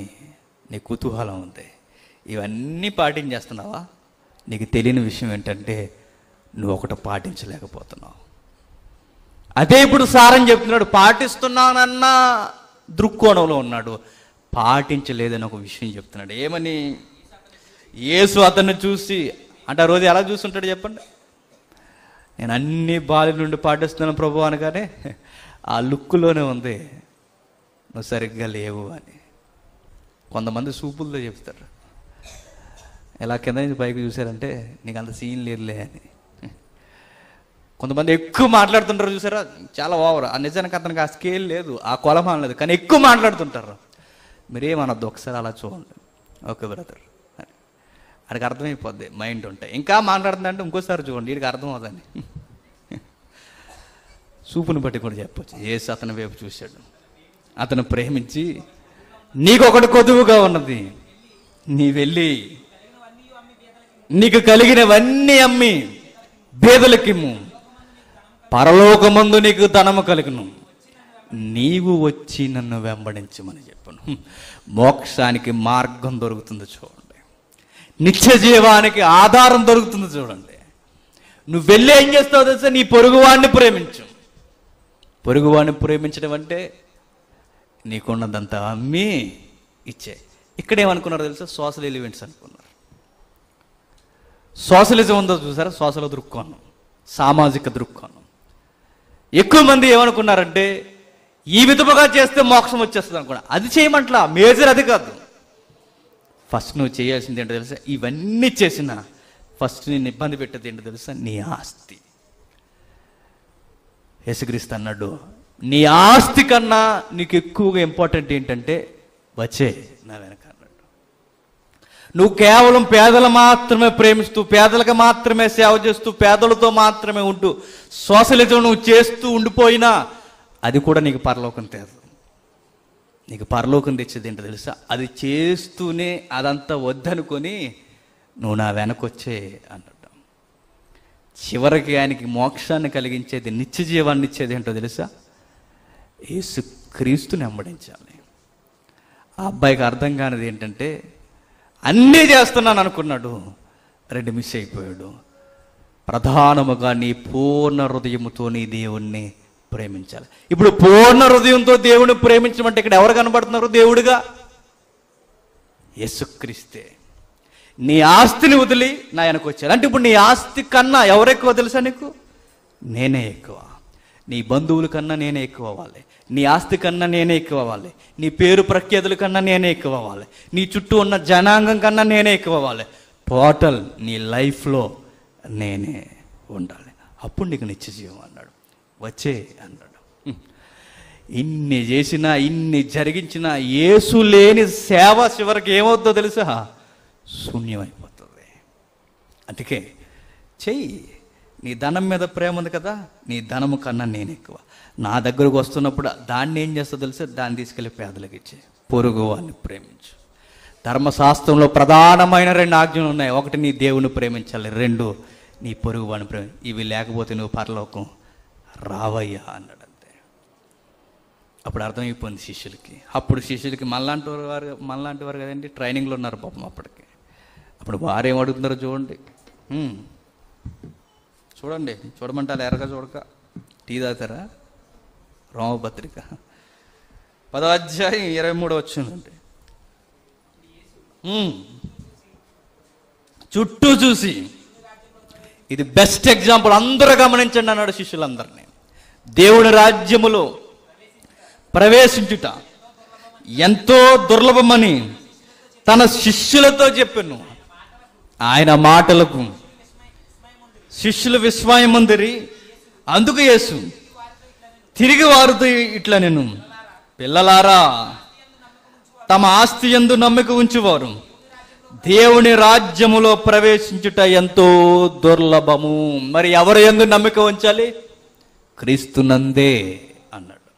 నీ కుతూహలం ఉంది, ఇవన్నీ పాటించేస్తున్నావా? నీకు తెలియని విషయం ఏంటంటే నువ్వు ఒకటి పాటించలేకపోతున్నావు. అదే ఇప్పుడు సారని చెప్తున్నాడు. పాటిస్తున్నానన్న దృక్కోణంలో ఉన్నాడు, పాటించలేదని ఒక విషయం చెప్తున్నాడు. ఏమని? యేసు అతన్ని చూసి, అంటే ఆ రోజు ఎలా చూస్తుంటాడు చెప్పండి? నేను అన్ని బాల్య నుండి పాటిస్తున్నాను ప్రభు అనగానే ఆ లుక్కులోనే ఉంది నువ్వు సరిగ్గా లేవు అని. కొంతమంది సూపులతో చెప్తారు, ఎలా కింద నుంచి పైకి చూసారంటే నీకు అంత సీన్ లేదులే అని. కొంతమంది ఎక్కువ మాట్లాడుతుంటారు చూసారా, చాలా ఓవర్. ఆ నిజానికి అతనికి ఆ స్కేల్ లేదు, ఆ కొలమానం లేదు, కానీ ఎక్కువ మాట్లాడుతుంటారు. మీరేమనొద్దు, ఒకసారి అలా చూడండి, ఓకే బ్రదర్ అని. అడికి అర్థమైపోద్ది, మైండ్ ఉంటాయి. ఇంకా మాట్లాడుతుందంటే ఇంకోసారి చూడండి, వీడికి అర్థం అవుతుంది. సూపుని బట్టి కూడా చెప్పొచ్చు. యేసు అతని వైపు చూశాడు, అతను ప్రేమించి నీకొకటి కొదువుగా ఉన్నది, నీ వెళ్ళి నీకు కలిగినవన్నీ అమ్మి బేదలకిమ్ము, పరలోకమందు నీకు ధనము కలుగును, నీవు వచ్చి నన్ను వెంబడించమని చెప్పను. మోక్షానికి మార్గం దొరుకుతుంది చూడండి, నిత్య జీవానికి ఆధారం దొరుకుతుంది చూడండి. నువ్వు వెళ్ళి ఏం చేస్తావు తెలుసా? నీ పొరుగువాడిని ప్రేమించు. పొరుగువాడిని ప్రేమించడం అంటే నీకున్నదంతా అమ్మి ఇచ్చే. ఇక్కడేమనుకున్నారు తెలుసా? సోషల్ ఎలిమెంట్స్ అనుకున్నారు. సోషలిజం ఉందో చూసారా? సోషల్ దృక్కోణం, సామాజిక దృక్కోణం. ఎక్కువ మంది ఏమనుకున్నారంటే ఈ విధముగా చేస్తే మోక్షం వచ్చేస్తుంది అనుకున్నా. అది చేయమంటలా, మేజర్ అది కాదు. ఫస్ట్ నువ్వు చేయాల్సింది ఏంటో తెలుసా? ఇవన్నీ చేసిన ఫస్ట్ నేను ఇబ్బంది పెట్టేది ఏంటో తెలుసా? నీ ఆస్తి. యేసుక్రీస్తు అన్నాడు, నీ ఆస్తి కన్నా నీకు ఎక్కువగా ఇంపార్టెంట్ ఏంటంటే వచ్చే నా వెనక అన్నాడు. నువ్వు కేవలం పేదలు మాత్రమే ప్రేమిస్తూ, పేదలకు మాత్రమే సేవ చేస్తూ, పేదలతో మాత్రమే ఉంటూ సోషలిజం నువ్వు చేస్తూ ఉండిపోయినా అది కూడా నీకు పరలోకం తేదు. నీకు పరలోకం తెచ్చేది ఏంటో తెలుసా? అది చేస్తూనే అదంతా వద్దనుకొని నువ్వు నా వెనకొచ్చే అన్నాడు. చివరికి ఆయనకి మోక్షాన్ని కలిగించేది, నిత్య జీవాన్ని ఇచ్చేది ఏంటో తెలుసా? యేసుక్రీస్తుని వెంబడించాలి. ఆ అబ్బాయికి అర్థం కానిది ఏంటంటే అన్నీ చేస్తున్నాను అనుకున్నాడు, రెండు మిస్ అయిపోయాడు. ప్రధానముగా నీ పూర్ణ హృదయముతో నీ దేవుణ్ణి ప్రేమించాలి. ఇప్పుడు పూర్ణ హృదయంతో దేవుడిని ప్రేమించమంటే ఇక్కడ ఎవరు కనబడుతున్నారు దేవుడిగా? యేసుక్రీస్తే. నీ ఆస్తిని వదిలి నా వెనక వచ్చారు అంటే ఇప్పుడు నీ ఆస్తి కన్నా ఎవరెక్కువ తెలుసా నీకు? నేనే ఎక్కువ. నీ బంధువుల కన్నా నేనే ఎక్కువ అవ్వాలి, నీ ఆస్తి కన్నా నేనే ఎక్కువ అవ్వాలి, నీ పేరు ప్రఖ్యాతుల కన్నా నేనే ఎక్కువ అవ్వాలి, నీ చుట్టూ ఉన్న జనాంగం కన్నా నేనే ఎక్కువ అవ్వాలి. టోటల్ నీ లైఫ్లో నేనే ఉండాలి. అప్పుడు నీకు నిత్య జీవం అన్నాడు. వచ్చే అన్నాడు. ఇన్ని చేసినా, ఇన్ని జరిగించినా యేసు లేని సేవ చివరికి ఏమవుతుందో తెలుసా? శూన్యమైపోతుంది. అందుకే చెయ్యి. నీ ధనం మీద ప్రేమ ఉంది కదా, నీ ధనము కన్నా నేను ఎక్కువ. నా దగ్గరకు వస్తున్నప్పుడు దాన్ని ఏం చేస్తా తెలుసా? దాన్ని తీసుకెళ్ళి పేదలకు ఇచ్చే. పొరుగు వాడిని ప్రేమించు. ధర్మశాస్త్రంలో ప్రధానమైన 2 ఆజ్ఞలు ఉన్నాయి. ఒకటి, నీ దేవుని ప్రేమించాలి. 2, నీ పొరుగు వాడిని ప్రేమ. ఇవి లేకపోతే నువ్వు పరలోకం రావయ్యా అన్నాడు. అంతే. అప్పుడు అర్థమైపోయింది శిష్యులకి. అప్పుడు శిష్యులకి మనలాంటి వారు కదండి, ట్రైనింగ్లో ఉన్నారు పాపం అప్పటికి. అప్పుడు వారేం అడుగుతున్నారో చూడండి. చూడండి, చూడమంటే అలా ఎరగా చూడక టీ తాగుతారా? రోమపత్రిక 10వ అధ్యాయం 23 వచ్చిందండి. చుట్టూ చూసి, ఇది బెస్ట్ ఎగ్జాంపుల్, అందరూ గమనించండి అన్నాడు శిష్యులందరినీ. దేవుని రాజ్యములో ప్రవేశించుట ఎంతో దుర్లభమని తన శిష్యులతో చెప్పాను. ఆయన మాటలకు శిష్యులు విస్మయమందిరి. అందుకు యేసు తిరిగి వారితో ఇట్లా, నేను పిల్లలారా, తమ ఆస్తి యందు నమ్మిక ఉంచువారు దేవుని రాజ్యములో ప్రవేశించుట ఎంతో దుర్లభము. మరి ఎవరి యందు నమ్మిక ఉంచాలి? క్రీస్తునందే అన్నాడు.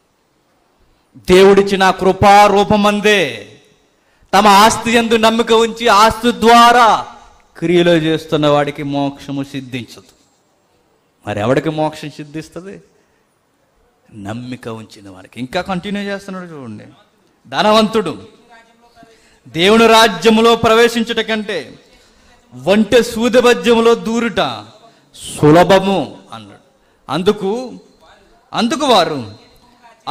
దేవుడిచ్చిన కృపారూపమందే తమ ఆస్తి యందు నమ్మిక ఉంచి ఆస్తి ద్వారా క్రియలు చేస్తున్న వాడికి మోక్షము సిద్ధించదు. మరి ఎవడికి మోక్షం సిద్ధిస్తుంది? నమ్మిక ఉంచిన వాడికి. ఇంకా కంటిన్యూ చేస్తున్నాడు చూడండి. ధనవంతుడు దేవుని రాజ్యములో ప్రవేశించుట కంటే వంటె సూదిబద్యములో దూరుట సులభము అన్నాడు. అందుకు వారు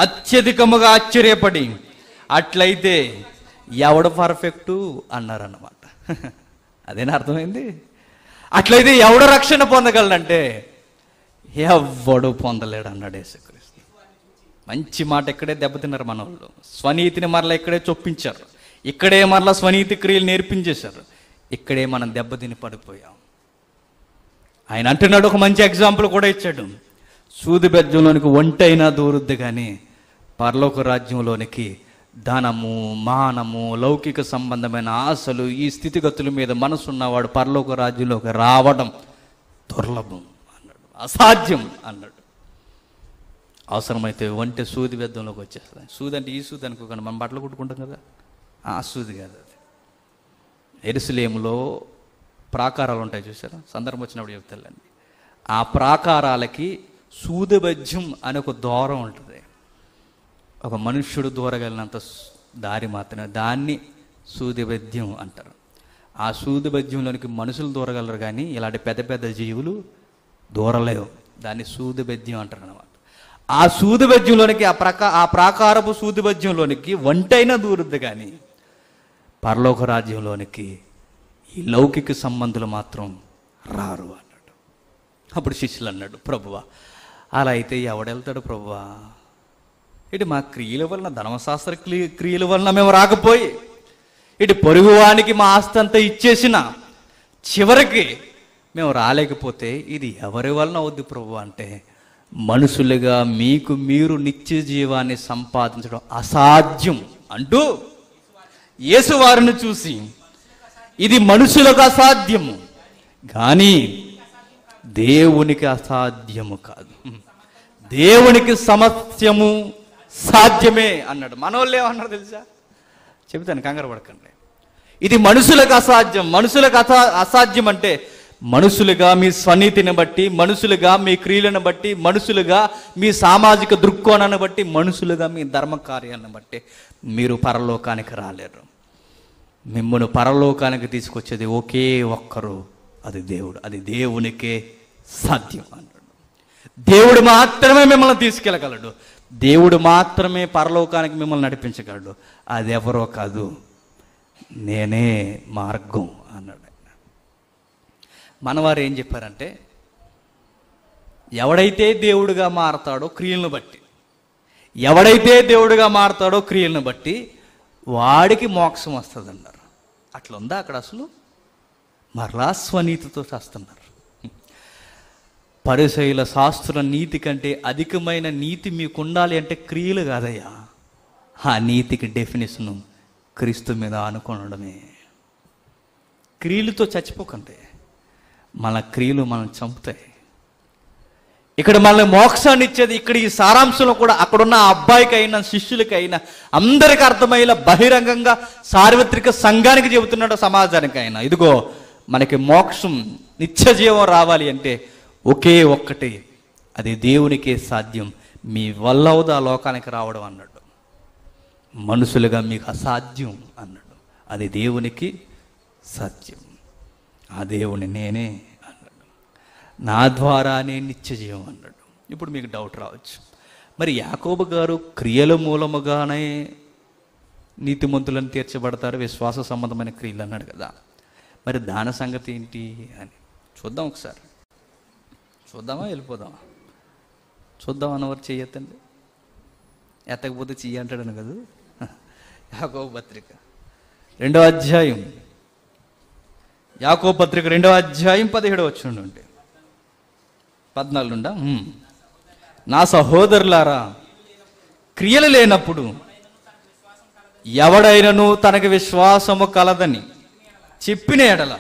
అత్యధికముగా ఆశ్చర్యపడి, అట్లయితే ఎవడు పర్ఫెక్టు అన్నారన్నమాట. అదేనా అర్థమైంది? అట్లయితే ఎవడు రక్షణ పొందగలడంటే ఎవడు పొందలేడు అన్నాడు యేసుక్రీస్తు. మంచి మాట ఇక్కడే దెబ్బతిన్నారు మన వాళ్ళు. స్వనీతిని మరలా ఇక్కడే చొప్పించారు, ఇక్కడే మరలా స్వనీతి క్రియలు నేర్పించేశారు. ఇక్కడే మనం దెబ్బతిని పడిపోయాం. ఆయన అంటున్నాడు, ఒక మంచి ఎగ్జాంపుల్ కూడా ఇచ్చాడు. సూది బెజ్జంలోనికి ఒంటైనా దూరుద్ది కానీ పరలోక రాజ్యంలోనికి ధనము, మానము, లౌకిక సంబంధమైన ఆశలు, ఈ స్థితిగతుల మీద మనసున్నవాడు పరలోక రాజ్యంలోకి రావడం దుర్లభం అన్నాడు, అసాధ్యం అన్నాడు. అవసరమైతే వంటే సూది బెద్దంలోకి వచ్చేస్తుంది. సూది అంటే ఈ సూది అనుకోకుండా మనం బట్టలు కుట్టుకుంటాం కదా, ఆ సూది కాదు అది. యెరూషలేములో ప్రాకారాలు ఉంటాయి చూసారా, సందర్భం వచ్చినప్పుడు చెప్తానండి. ఆ ప్రాకారాలకి సూదిబెజ్యం అనే ఒక ద్వారం ఉంటుంది. ఒక మనుష్యుడు దూరగలిగినంత దారి మాత్రమే, దాన్ని సూదిబెద్యం అంటారు. ఆ సూదిబెద్యంలోనికి మనుషులు దూరగలరు కానీ ఇలాంటి పెద్ద పెద్ద జీవులు దూరలేవు. దాన్ని సూదిబెద్యం అంటారు అన్నమాట. ఆ సూదిబెజ్యంలోనికి, ఆ ప్రాకారపు సూదిబెజ్యంలోనికి వంటైనా దూరుద్ది కానీ పరలోక రాజ్యంలోనికి ఈ లౌకిక సంబంధులు మాత్రం రారు అన్నాడు. అప్పుడు శిష్యులు అన్నాడు, ప్రభువా అలా అయితే ఎవడెళ్తాడు ప్రభువా? ఇటు మా క్రియల వలన, ధర్మశాస్త్ర క్రియల వలన మేము రాకపోయి, ఇటు పొరుగువానికి మా ఆస్తి అంతా ఇచ్చేసిన చివరికి మేము రాలేకపోతే ఇది ఎవరి వలన అవుద్ది ప్రభు అంటే, మనుషులుగా మీకు మీరు నిత్య జీవాన్ని సంపాదించడం అసాధ్యం అంటూ యేసు వారిని చూసి, ఇది మనుషులకు అసాధ్యము కానీ దేవునికి అసాధ్యము కాదు, దేవునికి సమస్యము సాధ్యమే అన్నాడు. మనోళ్ళు ఏమన్నారు తెలుసా? చెబుతాను, కంగారు పడకండి. ఇది మనుషులకు అసాధ్యం. మనుషులకు అసాధ్యం అంటే మనుషులుగా మీ స్వనీతిని బట్టి, మనుషులుగా మీ క్రియలను బట్టి, మనుషులుగా మీ సామాజిక దృక్కోణాన్ని బట్టి, మనుషులుగా మీ ధర్మ కార్యాలను బట్టి మీరు పరలోకానికి రాలేరు. మిమ్మల్ని పరలోకానికి తీసుకొచ్చేది ఒకే ఒక్కరు, అది దేవుడు. అది దేవునికే సాధ్యం అన్నాడు. దేవుడు మాత్రమే మిమ్మల్ని తీసుకెళ్ళగలడు, దేవుడు మాత్రమే పరలోకానికి మిమ్మల్ని నడిపించగలడు. అది ఎవరో కాదు, నేనే మార్గం అన్నాడు. మనవారు ఏం చెప్పారంటే, ఎవడైతే దేవుడిగా మారతాడో క్రియలను బట్టి, ఎవడైతే దేవుడిగా మారతాడో క్రియలను బట్టి వాడికి మోక్షం వస్తుంది అన్నారు. అట్లా ఉందా అక్కడ అసలు? మరలా స్వనీతితో చేస్తున్నారు. పరిసయ్యుల శాస్త్రుల నీతి కంటే అధికమైన నీతి మీకు ఉండాలి అంటే క్రియలు కాదయ్యా. ఆ నీతికి డెఫినేషను క్రీస్తు మీద ఆనుకోవడమే. క్రియలతో చచ్చిపోకండి, మన క్రియలు మనం చంపుతాయి. ఇక్కడ మనల్ని మోక్షాన్ని ఇచ్చేది. ఇక్కడ ఈ సారాంశంలో కూడా అక్కడున్న ఆ అబ్బాయికైనా శిష్యులకైనా అందరికీ అర్థమయ్యేలా బహిరంగంగా సార్వత్రిక సంఘానికి చెబుతున్నాడు, సమాజానికైనా. ఇదిగో మనకి మోక్షం, నిత్య జీవం రావాలి అంటే ఒకే ఒక్కటి, అది దేవునికే సాధ్యం. మీ వల్ల అవుదా లోకానికి రావడం అన్నాడు. మనుషులుగా మీకు అసాధ్యం అన్నాడు. అది దేవునికి సాధ్యం. ఆ దేవుని నేనే అన్నాడు. నా ద్వారానే నిత్య జీవం అన్నాడు. ఇప్పుడు మీకు డౌట్ రావచ్చు, మరి యాకోబు గారు క్రియల మూలముగానే నీతిమంతులను తీర్చబడతారు, విశ్వాస సంబంధమైన క్రియలు అన్నాడు కదా, మరి దాని సంగతి ఏంటి అని చూద్దాం. ఒకసారి చూద్దామా, వెళ్ళిపోదామా? చూద్దాం అన్నవారు చెయ్యొద్దండి, ఎత్తకపోతే చెయ్యి అంటాడని కదా. యాకోబు పత్రిక 2వ అధ్యాయం, యాకోబు పత్రిక 2వ అధ్యాయం 17వ వచనం నుండి 14 నుండా. నా సహోదరులారా, క్రియలు లేనప్పుడు ఎవడైనను తనకి విశ్వాసము కలదని చెప్పిన ఎడల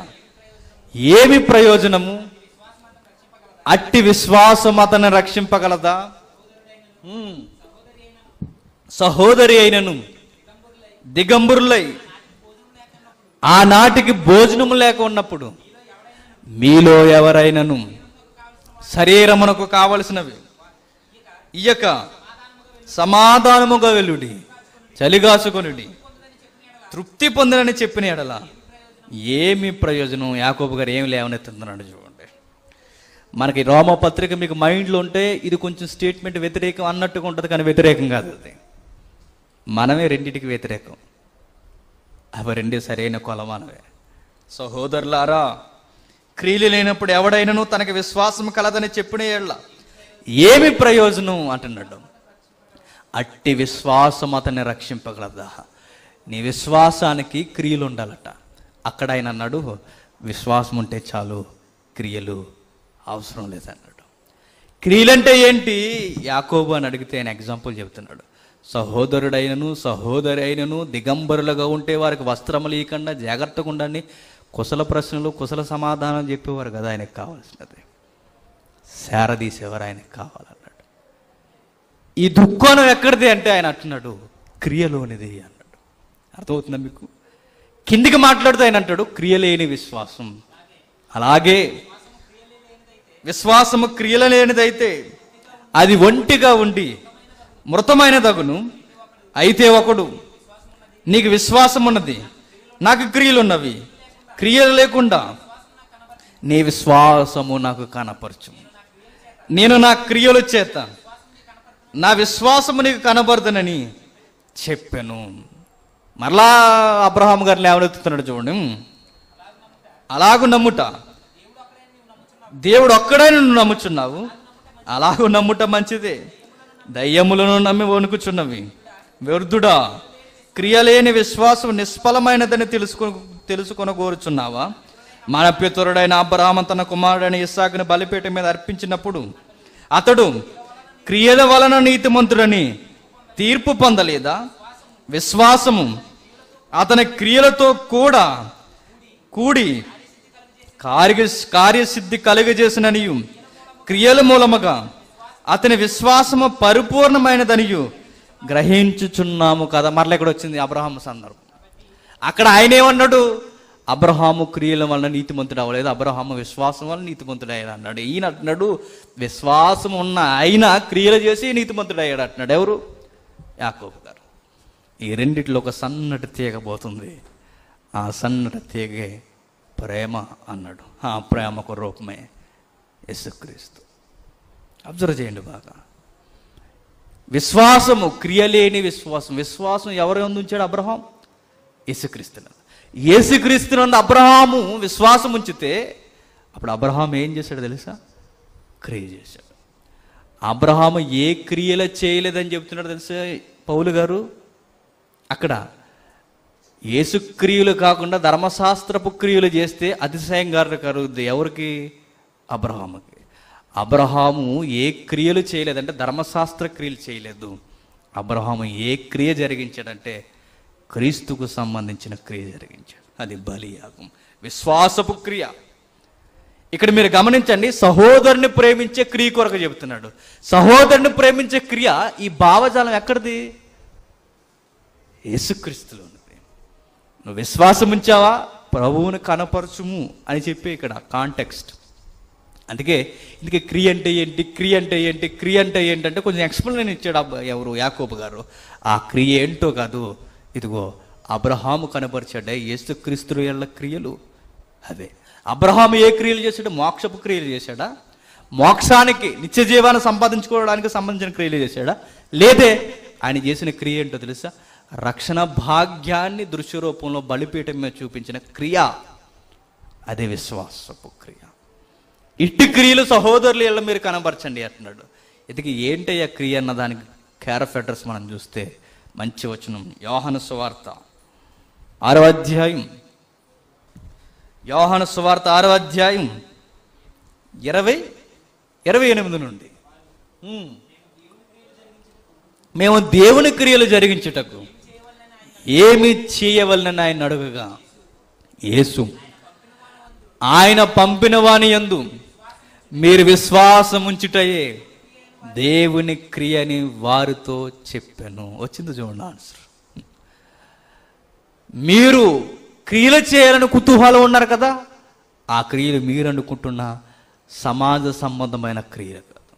ఏమి ప్రయోజనము? అట్టి విశ్వాసం అతన్ని రక్షింపగలదా? సహోదరి అయినను దిగంబరులై ఆనాటికి భోజనము లేక ఉన్నప్పుడు మీలో ఎవరైనను శరీరమునకు కావలసినవి ఇయ్యక సమాధానముగా వెలుడి, చలిగాసుకొనుడి, తృప్తి పొందనని చెప్పిన ఎడల ఏమి ప్రయోజనం? యాకోబు గారు ఏమి లేవనెత్తున్నాడు చూడండి. మనకి రోమపత్రిక మీకు మైండ్లో ఉంటే ఇది కొంచెం స్టేట్మెంట్ వ్యతిరేకం అన్నట్టుగా ఉంటుంది, కానీ వ్యతిరేకం కాదు. అది మనమే రెండింటికి వ్యతిరేకం. అవి రెండు సరైన కొలమానవే. సహోదరులారా, క్రియలు లేనప్పుడు ఎవడైనను తనకి విశ్వాసం కలదని చెప్పిన ఎడల ఏమి ప్రయోజనం అంటున్నాడు. అట్టి విశ్వాసం అతన్ని రక్షింపగలదా? నీ విశ్వాసానికి క్రియలు ఉండాలట. అక్కడ ఆయన అన్నాడు, విశ్వాసం ఉంటే చాలు, క్రియలు అవసరం లేదన్నాడు. క్రియలంటే ఏంటి యాకోబు అని అడిగితే ఆయన ఎగ్జాంపుల్ చెబుతున్నాడు. సహోదరుడైనను సహోదరి అయినను దిగంబరులుగా ఉంటే వారికి వస్త్రములు ఇవ్వకుండా జాగ్రత్తగా ఉండండి. కుశల ప్రశ్నలు, కుశల సమాధానం చెప్పేవారు కదా ఆయనకు కావాల్సినది. శారదీసేవారు ఆయనకు కావాలన్నాడు. ఈ దుఃఖానం ఎక్కడిది అంటే ఆయన అంటున్నాడు, క్రియలోనిది అన్నాడు. అర్థమవుతుందా మీకు? కిందికి మాట్లాడుతూ ఆయన అంటాడు, క్రియలేని విశ్వాసం. అలాగే విశ్వాసము క్రియల లేనిదైతే అది ఒంటిగా ఉండి మృతమైన దగును. అయితే ఒకడు, నీకు విశ్వాసం ఉన్నది, నాకు క్రియలు ఉన్నవి, క్రియలు లేకుండా నీ విశ్వాసము నాకు కనపరచు, నేను నా క్రియలు చేత నా విశ్వాసము నీకు కనబడదనని చెప్పాను. మరలా అబ్రహాము గారిని లేవనెత్తుతున్నాడు చూడండి. అలాగూ నమ్ముట, దేవుడు ఒక్కడే నువ్వు నమ్ముచున్నావు, అలాగూ నమ్ముట మంచిదే. దయ్యములను నమ్మి వణుకుచున్నవి వ్యర్థుడా, క్రియలేని విశ్వాసం నిష్ఫలమైనదని తెలుసుకొని కోరుచున్నావా? మన పితరుడైన అబ్రహాము తన కుమారుడైన ఇస్సాకుని బలిపీఠం మీద అర్పించినప్పుడు అతడు క్రియల వలన నీతిమంతుడని తీర్పు పొందలేదా? విశ్వాసము అతని క్రియలతో కూడా కూడి కార్యసిద్ధి కలుగజేసిననియు, క్రియల మూలముగా అతని విశ్వాసము పరిపూర్ణమైనదనియు గ్రహించుచున్నాము కదా. మరలా ఇక్కడ వచ్చింది అబ్రహాము సందర్భం. అక్కడ ఆయన ఏమన్నాడు? అబ్రహాము క్రియల వలన నీతిమంతుడు అవ్వలేదు, అబ్రహాము విశ్వాసం వలన నీతిమంతుడు అయ్యాడు అన్నాడు. ఈయన అంటున్నాడు, విశ్వాసం ఉన్న ఆయన క్రియలు చేసి నీతిమంతుడు అయ్యాడు అంటున్నాడు. ఎవరు? యాకోబు గారు. ఈ రెండిట్లో ఒక సన్నటి తీగ పోతుంది. ఆ సన్నటి తీగే ప్రేమ అన్నాడు. ఆ ప్రేమకు రూపమే యేసుక్రీస్తు. అబ్జర్వ్ చేయండి బాగా. విశ్వాసము, క్రియలేని విశ్వాసం. విశ్వాసం ఎవరు ఉంచాడు? అబ్రహాం. యేసుక్రీస్తునందు. యేసుక్రీస్తునందు అబ్రహాము విశ్వాసం ఉంచితే అప్పుడు అబ్రహాం ఏం చేశాడు తెలుసా? క్రియ చేశాడు. అబ్రహాము ఏ క్రియలు చేయలేదని చెప్తున్నాడు తెలుసా పౌలు గారు? అక్కడ యేసుక్రియలు కాకుండా ధర్మశాస్త్రపు క్రియలు చేస్తే అతిశయంగా కలుగుద్ది. ఎవరికి? అబ్రహాముకి. అబ్రహాము ఏ క్రియలు చేయలేదంటే ధర్మశాస్త్ర క్రియలు చేయలేదు. అబ్రహాము ఏ క్రియ జరిగించాడంటే క్రీస్తుకు సంబంధించిన క్రియ జరిగించాడు. అది బలియాగం, విశ్వాసపు క్రియ. ఇక్కడ మీరు గమనించండి, సహోదరుని ప్రేమించే క్రియ కొరకు చెబుతున్నాడు. సహోదరుని ప్రేమించే క్రియ, ఈ భావజాలం ఎక్కడిది? యేసుక్రీస్తులో ఉన్నది. నువ్వు విశ్వాసం ఉంచావా, ప్రభువుని కనపరచుము అని చెప్పి ఇక్కడ కాంటెక్స్ట్. అందుకే క్రియ అంటే ఏంటి, క్రియ అంటే ఏంటి, క్రియ అంటే ఏంటంటే కొంచెం ఎక్స్ప్లెయిన్ ఇచ్చాడు ఎవరు, యాకోబు గారు. ఆ క్రియ ఏంటో కాదు, ఇదిగో అబ్రహాము కనపరిచాడే యేసుక్రీస్తు యొక్క క్రియలు అవే. అబ్రహాము ఏ క్రియలు చేశాడు? మోక్షపు క్రియలు చేశాడా? మోక్షానికి, నిత్య జీవాన్ని సంపాదించుకోవడానికి సంబంధించిన క్రియలు చేశాడా? లేదే. ఆయన చేసిన క్రియ ఏంటో తెలుసా? రక్షణ భాగ్యాన్ని దృశ్య రూపంలో బలిపీఠం మీద చూపించిన క్రియ, అదే విశ్వాసపు క్రియ. ఇట్టి క్రియలు సహోదరులు ఇళ్ళ మీరు కనబరచండి అంటున్నాడు. ఇది ఏంటయ్యా క్రియ అన్న దానికి కేర్ అడ్రస్ మనం చూస్తే మంచి వచనం, యోహాను సువార్త 6వ అధ్యాయం, యోహాను సువార్త 6వ అధ్యాయం 28 నుండి. మేము దేవుని క్రియలు జరిగించుటకు ఏమి చేయవలనని ఆయన అడుగగా, యేసు ఆయన పంపిన వాని యందు మీరు విశ్వాసం ఉంచుటయే దేవుని క్రియని వారితో చెప్పాను. వచ్చింది చూడండి ఆన్సర్. మీరు క్రియలు చేయాలని కుతూహలం ఉన్నారు కదా, ఆ క్రియలు మీరు అనుకుంటున్న సమాజ సంబంధమైన క్రియలు కాదు.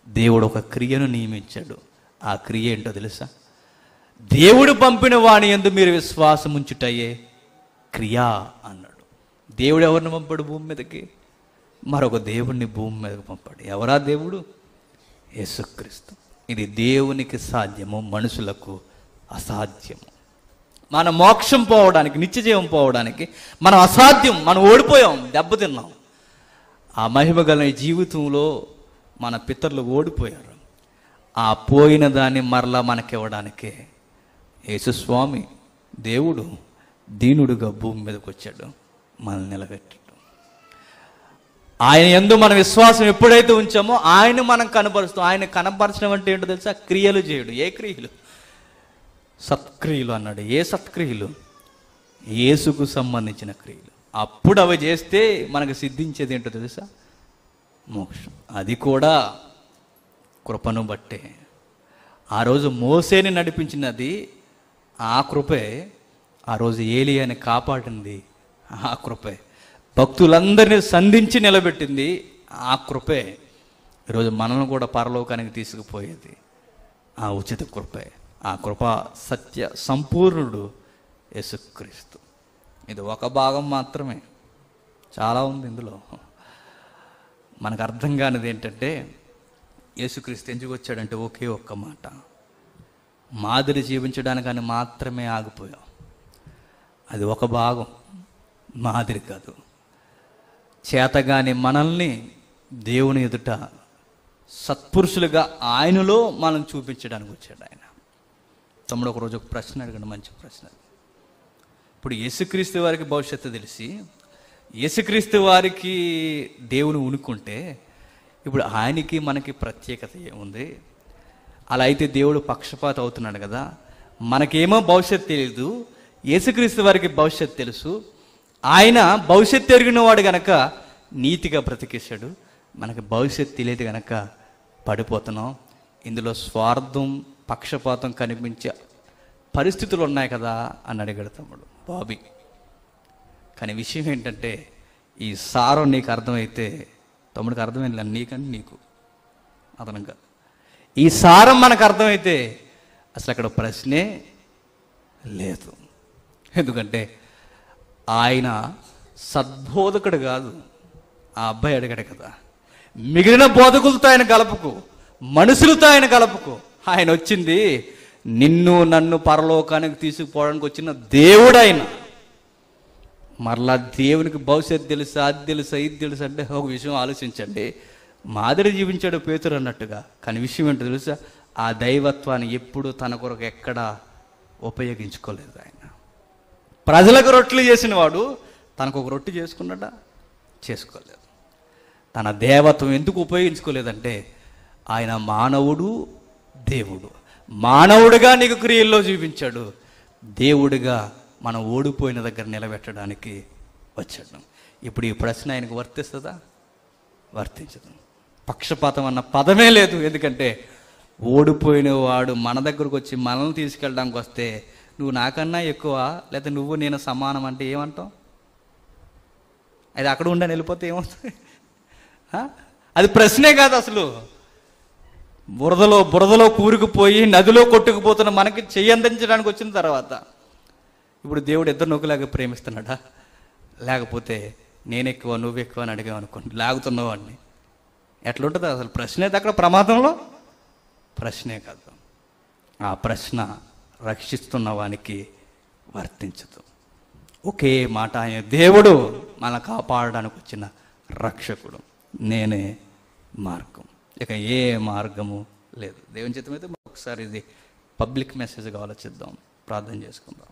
దేవుడు ఒక క్రియను నియమించాడు. ఆ క్రియ ఏంటో తెలుసా? దేవుడు పంపిన వాని యందు మీరు విశ్వాసం ఉంచుటయే క్రియా అన్నాడు. దేవుడు ఎవరిని పంపాడు భూమి మీదకి? మరొక దేవుడిని భూమి మీదకి పంపాడు. ఎవరా దేవుడు? యేసుక్రీస్తు. ఇది దేవునికి సాధ్యము, మనుషులకు అసాధ్యము. మన మోక్షం పోవడానికి, నిత్య జీవం పోవడానికి మనం అసాధ్యం, మనం ఓడిపోయాం, దెబ్బతిన్నాం. ఆ మహిమ గల జీవితంలో మన పితరులు ఓడిపోయారు. ఆ పోయిన దాన్ని మరలా మనకివ్వడానికే యేసుస్వామి దేవుడు దీనుడుగా భూమి మీదకి వచ్చాడు, మనల్ని నిలబెట్టాడు. ఆయన యందు మన విశ్వాసం ఎప్పుడైతే ఉంచామో ఆయన మనం కనపరుస్తాం. ఆయన కనపరచడం అంటే ఏంటో తెలుసా? క్రియలు చేయడు. ఏ క్రియలు? సత్క్రియలు అన్నాడు. ఏ సత్క్రియలు? యేసుకు సంబంధించిన క్రియలు. అప్పుడు అవి చేస్తే మనకు సిద్ధించేది ఏంటో తెలుసా? మోక్షం. అది కూడా కృపను బట్టే. ఆ రోజు మోసేని నడిపించినది ఆ కృపే. ఆ రోజు ఏలియాని కాపాడింది ఆ కృపే. భక్తులందరినీ సంధించి నిలబెట్టింది ఆ కృపే. ఈరోజు మనల్ని కూడా పరలోకానికి తీసుకుపోయేది ఆ ఉచిత కృపే. ఆ కృప సత్య సంపూర్ణుడు యేసుక్రీస్తు. ఇది ఒక భాగం మాత్రమే, చాలా ఉంది ఇందులో. మనకు అర్థం కానిది ఏంటంటే, యేసుక్రీస్తు ఎందుకు వచ్చాడంటే ఒకే ఒక్క మాట, మాదిరి జీవించడానికని మాత్రమే ఆగిపోయాం. అది ఒక భాగం, మాదిరి కాదు. చేతగాని మనల్ని దేవుని ఎదుట సత్పురుషులుగా ఆయనలో మనం చూపించడానికి వచ్చాడు ఆయన. తమ్ముడు ఒకరోజు ఒక ప్రశ్న అడిగాడు, మంచి ప్రశ్న. ఇప్పుడు యేసుక్రీస్తు వారికి భవిష్యత్తు తెలిసి యేసుక్రీస్తు వారికి దేవుని ఉనుకుంటే ఇప్పుడు ఆయనకి మనకి ప్రత్యేకత ఏముంది? అలా అయితే దేవుడు పక్షపాతం అవుతున్నాడు కదా. మనకేమో భవిష్యత్తు తెలియదు, యేసుక్రీస్తు వారికి భవిష్యత్తు తెలుసు. ఆయన భవిష్యత్తు ఎరిగిన వాడు గనక నీతిగా బ్రతికేశాడు. మనకి భవిష్యత్తు తెలియదు గనక పడిపోతున్నాం. ఇందులో స్వార్థం, పక్షపాతం కనిపించే పరిస్థితులు ఉన్నాయి కదా అని అడిగాడు తమ్ముడు బాబీ. కానీ విషయం ఏంటంటే, ఈ సారం నీకు అర్థమైతే, తమ్ముడికి అర్థమైంది నీకంటే నీకు అదనంగా, ఈ సారం మనకు అర్థమైతే అసలు అక్కడ ప్రశ్నే లేదు. ఎందుకంటే ఆయన సద్బోధకుడు కాదు. ఆ అబ్బాయి అడిగాడు కదా, మిగిలిన బోధకులతో ఆయన కలుపుకు, మనుషులతో ఆయన కలుపుకు. ఆయన వచ్చింది నిన్ను నన్ను పరలోకానికి తీసుకుపోవడానికి వచ్చిన దేవుడు ఆయన. మరలా దేవునికి భవిష్యత్తు తెలుసా, అది తెలుసా, ఇది తెలుసా అంటే ఒక విషయం ఆలోచించండి. మాదిరి జీవించాడు పేతురు అన్నట్టుగా. కానీ విషయం ఏంటో తెలుసా? ఆ దైవత్వాన్ని ఎప్పుడు తన కొరకు ఎక్కడా ఉపయోగించుకోలేదు ఆయన. ప్రజలకు రొట్టెలు చేసిన వాడు తనకు ఒక రొట్టె చేసుకున్నాడా? చేసుకోలేదు. తన దేవత్వం ఎందుకు ఉపయోగించుకోలేదంటే, ఆయన మానవుడు, దేవుడు. మానవుడిగా నీకు క్రియల్లో చూపించాడు, దేవుడిగా మనం ఓడిపోయిన దగ్గర నిలబెట్టడానికి వచ్చాడు. ఇప్పుడు ఈ ప్రశ్న ఆయనకు వర్తిస్తుందా? వర్తించదు. పక్షపాతం అన్న పదమే లేదు. ఎందుకంటే ఓడిపోయిన వాడు మన దగ్గరకు వచ్చి మనల్ని తీసుకెళ్ళడానికి వస్తే నువ్వు నాకన్నా ఎక్కువ లేదా నువ్వు నేను సమానం అంటే ఏమంటావు? అది అక్కడ ఉండని వెళ్ళిపోతే ఏమవుతుంది? అది ప్రశ్నే కాదు అసలు. బురదలో కూరుకుపోయి నదిలో కొట్టుకుపోతున్న మనకి చెయ్యి అందించడానికి వచ్చిన తర్వాత ఇప్పుడు దేవుడు ఇద్దరు నొక్కులాగా ప్రేమిస్తున్నాడా? లేకపోతే నేనెక్కువ నువ్వెక్కువ అని అడిగామనుకోండి, లాగుతున్నవాడిని ఎట్లుంటుంది అసలు? ప్రశ్నే అక్కడ ప్రమాదంలో ప్రశ్నే కాదు. ఆ ప్రశ్న రక్షిస్తున్న వానికి వర్తించదు. ఒకే మాట, ఆయన దేవుడు మన కాపాడడానికి వచ్చిన రక్షకుడు. నేనే మార్గం, ఇక ఏ మార్గము లేదు. దేవుని చిత్తమైతే ఒకసారి ఇది పబ్లిక్ మెసేజ్గా ఆలోచిద్దాం, ప్రార్థన చేసుకుందాం.